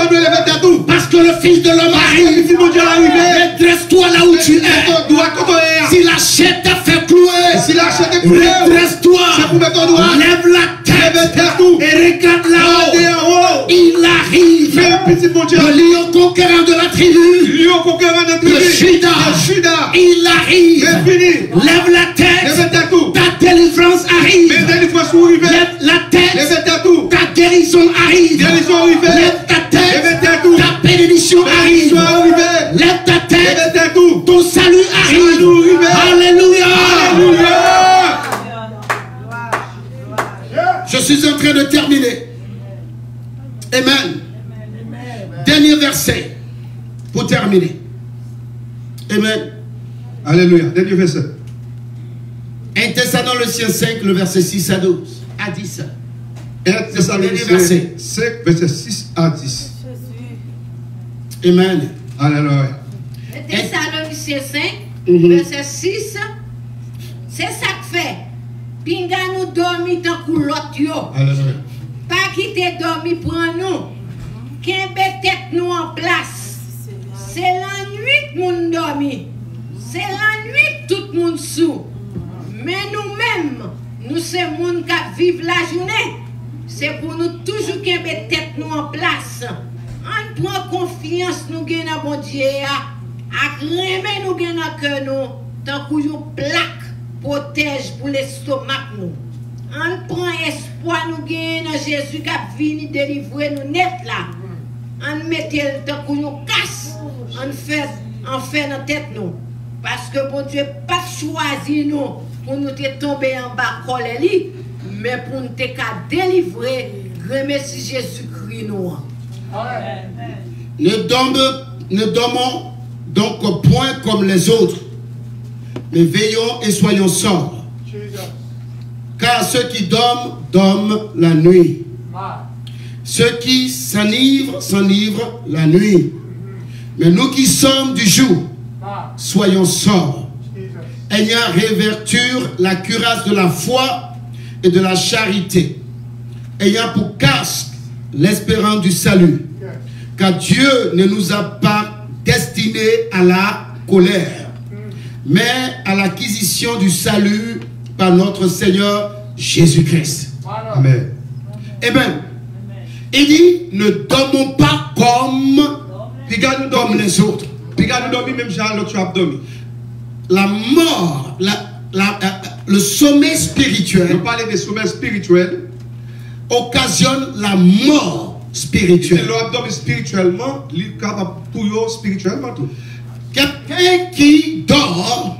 Parce que le Fils de l'homme arrive. Redresse-toi là où tu es. Si la chair t'a fait clouer, redresse-toi. Lève la tête et regarde là-haut. Il arrive. Le lion conquérant de la tribu de Juda. Il arrive. Lève la tête. Ta délivrance arrive. Lève la tête. Ta guérison arrive. Lève ta tête. Ta bénédiction arrive. Lève ta tête. Ton salut arrive. Alléluia. Je suis en train de terminer. Amen. Dernier verset pour terminer. Amen. Alléluia. Dernier verset. 1 Thessaloniciens 5, le verset 6 à 12. A dit ça. 1 Thessaloniciens 5, verset 6 à 10. Amen. Alléluia. Thessaloniciens 5, verset 6. C'est ça que fait. Pinga nous dormi tant que l'autre yo. Alléluia. Pas quitter dormi pour nous. Qu'embête tête nous en place. C'est la nuit que nous dormi. C'est la nuit que tout le monde sous. Mais nous-mêmes, nous sommes gens qui vivent la journée. C'est pour nous toujours qu'embête tête nous en place. On prend confiance nous gagne dans bon Dieu. À remettre nous gagne dans cœur nous. Tant que une plaque protège pour l'estomac nous. On prend espoir nous gagne dans Jésus qui a venu délivrer nous net là. On met le temps pour nous casse. On fait dans tête nous. Parce que bon Dieu pas choisi nous pour nous tomber en bas colère, mais pour nous délivrer, remercie Jésus-Christ nous. Ne dormons donc point comme les autres, mais veillons et soyons sobres. Car ceux qui dorment, dorment la nuit. Ceux qui s'enivrent, s'enivrent la nuit. Mais nous qui sommes du jour, soyons sobres, ayant réverture la cuirasse de la foi et de la charité, ayant pour casque l'espérance du salut. Car Dieu ne nous a pas destinés à la colère, mais à l'acquisition du salut par notre Seigneur Jésus-Christ. Amen. Amen. Il dit, ne dormons pas comme les autres. La mort, le sommeil spirituel, nous parlons des sommeils spirituels, occasionne la mort spirituelle. C'est spirituellement, spirituellement tout. Quelqu'un qui dort,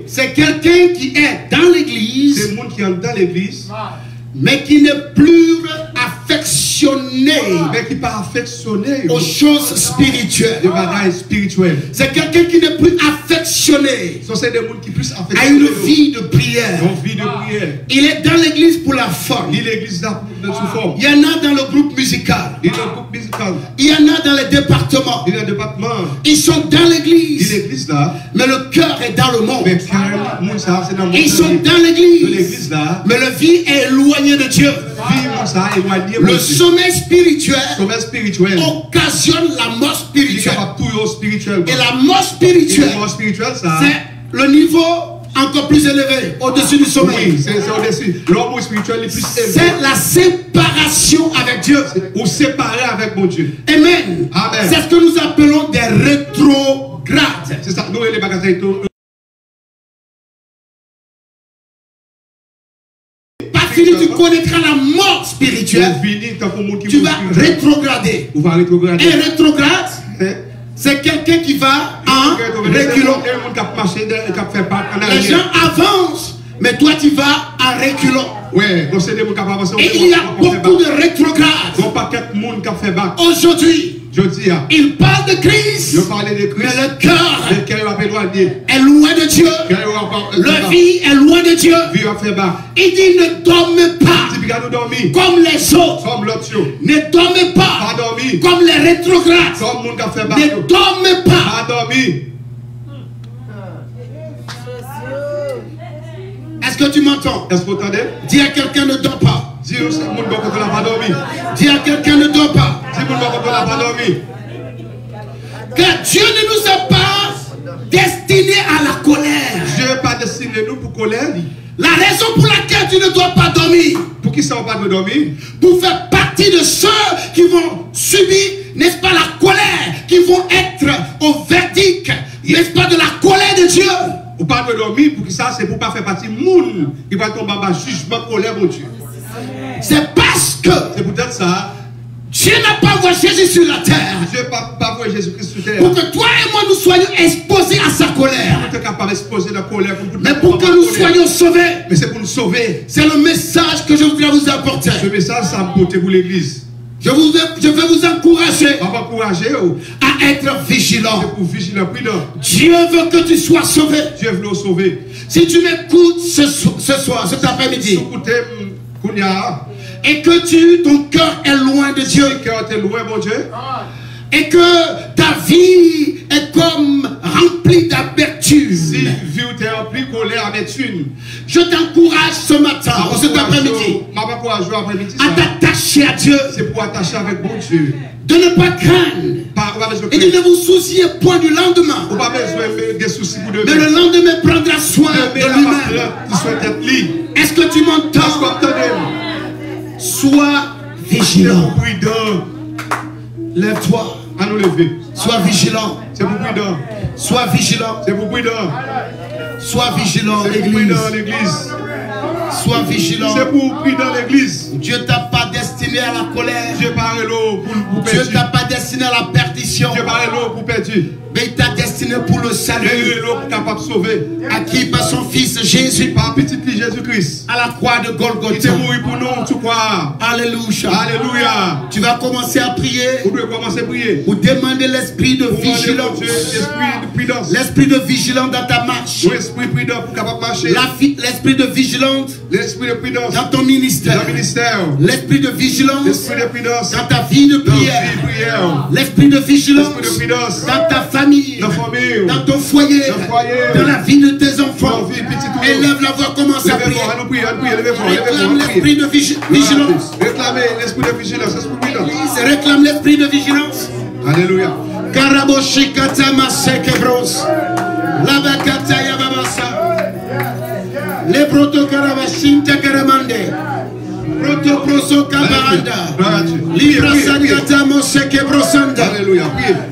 c'est quelqu'un qui est dans l'église, c'est le monde qui est dans l'église, mais qui n'est plus affectionné, aux choses spirituelles. C'est quelqu'un qui n'est plus affectionné à une vie de prière. Il est dans l'église pour la forme. Il y en a dans le groupe musical. Il y en a dans les départements. Ils sont dans l'église, mais le cœur est dans le monde. Ils sont dans l'église, mais la vie est éloignée de Dieu. Le sommeil spirituel occasionne la mort spirituelle. Et la mort spirituelle, c'est le niveau encore plus élevé au-dessus du sommeil. C'est la séparation avec Dieu. Ou séparer avec mon Dieu. Amen. C'est ce que nous appelons des rétrogrades. C'est ça, nous les bagages. Tu connaîtras la mort spirituelle, tu vas rétrograder. Et rétrograde, c'est quelqu'un qui va en reculant. Les gens avancent, mais toi tu vas en reculant. Et il y a beaucoup de rétrogrades. Aujourd'hui, il parle de Christ, mais le cœur est loin de Dieu. La vie est loin de Dieu. Il dit ne dormez pas comme les autres. Ne dormez pas comme les rétrogrades. Ne dormez pas. Est-ce que tu m'entends? Dis à quelqu'un ne dors pas. Dis à quelqu'un ne dort pas. Car Dieu ne nous a pas destinés à la colère. Dieu n'est pas destiné nous pour colère. La raison pour laquelle tu ne dois pas dormir, pour qui ça va pas dormir, pour faire partie de ceux qui vont subir, n'est-ce pas, la colère, qui vont être au verdict, n'est-ce pas, de la colère de Dieu. Ou pas de dormir, pour qui ça, c'est pour pas faire partie du monde qui va tomber en jugement, colère, mon Dieu. C'est parce que c'est peut-être ça. Dieu n'a pas envoyé Jésus sur la terre. Dieu n'a pas envoyé Jésus-Christ sur la terre. Pour que toi et moi nous soyons exposés à sa colère. Mais pour que nous soyons sauvés. Mais c'est pour nous sauver. C'est le message que je voudrais vous apporter. Ce message, ça apporter pour l'église. Je vais vous encourager à être vigilant. Dieu veut que tu sois sauvé. Dieu veut nous sauver. Si tu m'écoutes ce soir, cet après-midi, Et que ton cœur est loin de Dieu. Ton cœur est loin, mon Dieu. Et que ta vie est comme remplie d'amertume. Si vie t'es remplie de colère, amertume. Je t'encourage ce matin, cet après-midi, à t'attacher à Dieu. C'est pour attacher avec bon Dieu. De ne pas craindre. Et de ne vous soucier point du lendemain. Mais le lendemain prendra soin de lui-même. Est-ce que tu m'entends? Sois vigilant. Lève-toi. À nous lever. Sois vigilant. C'est pour prudent. Sois vigilant. C'est pour prudent. Sois vigilant, l'église. Sois vigilant. C'est pour prudent, l'église. Dieu t'a pas destiné à la colère. Dieu parle l'eau pour Dieu t'a pas destiné à la perdition. Dieu parle l'eau pour perdu. Mais il t'a destiné pour le salut. L'eau capable de sauver. Acquis par son fils Jésus. Par petit fils Jésus-Christ. À la croix de Golgotha. Il est mort pour nous, tu crois. Alléluia. Alléluia. Tu vas commencer à prier. Vous devez commencer à prier. Pour demander l'esprit de vigilance. L'esprit de vigilance dans ta marche. L'esprit prudent pour capable marcher. L'esprit de vigilance. L'esprit de prudence. Dans ton ministère. L'esprit de vigilance. L'esprit de prudence. Dans ta vie de prière. L'esprit de vigilance. Dans ta famille. Dans ton foyer. Dans la vie de tes enfants. Élève la voix, commence à prier. Réclame l'esprit de vigilance. Réclamez l'esprit de vigilance. Réclame l'esprit de vigilance. Alléluia. Karaboshikata masekebros. Labakata yababasa. Le proto karavashinta karamande. Proto proso kabaranda. Libra sangata mosekebrosanda. Alléluia.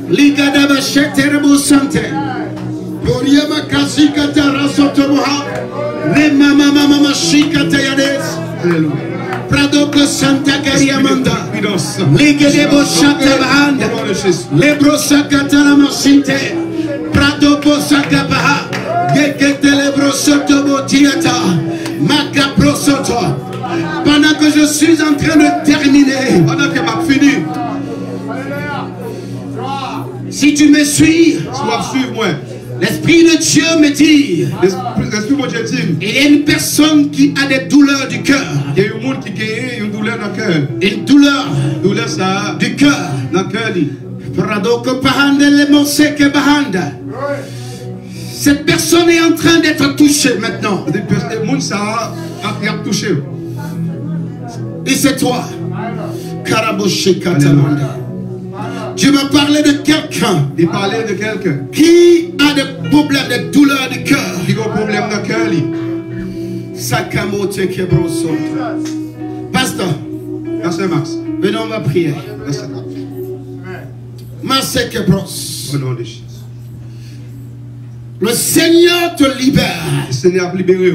Ligada basheterebo sante. Boriama kasikata rasotomoha. Le mama mama shikata yades. Alléluia. Pradoko Santa Cariamanda, Ligedebo Shata Bahanda, Lebro Sakata la Masinte, Pradoko Sakabaha, Gekete Lebro Sotobo Tiata, Macapro Soto. Pendant que je suis en train de terminer, pendant que m'a fini, si tu me suis, suis-moi. L'Esprit de Dieu me dit, il y a une personne qui a des douleurs du cœur. Il y a un monde qui a une douleur dans le cœur. Une douleur du cœur. Cette personne est en train d'être touchée maintenant. Et c'est toi. Dieu m'a parlé de quelqu'un qui a des problèmes, des douleurs du cœur. Qui a des problèmes de cœur. Pasteur, Max, venons, on va prier. Le Seigneur te libère. Le Seigneur libéré.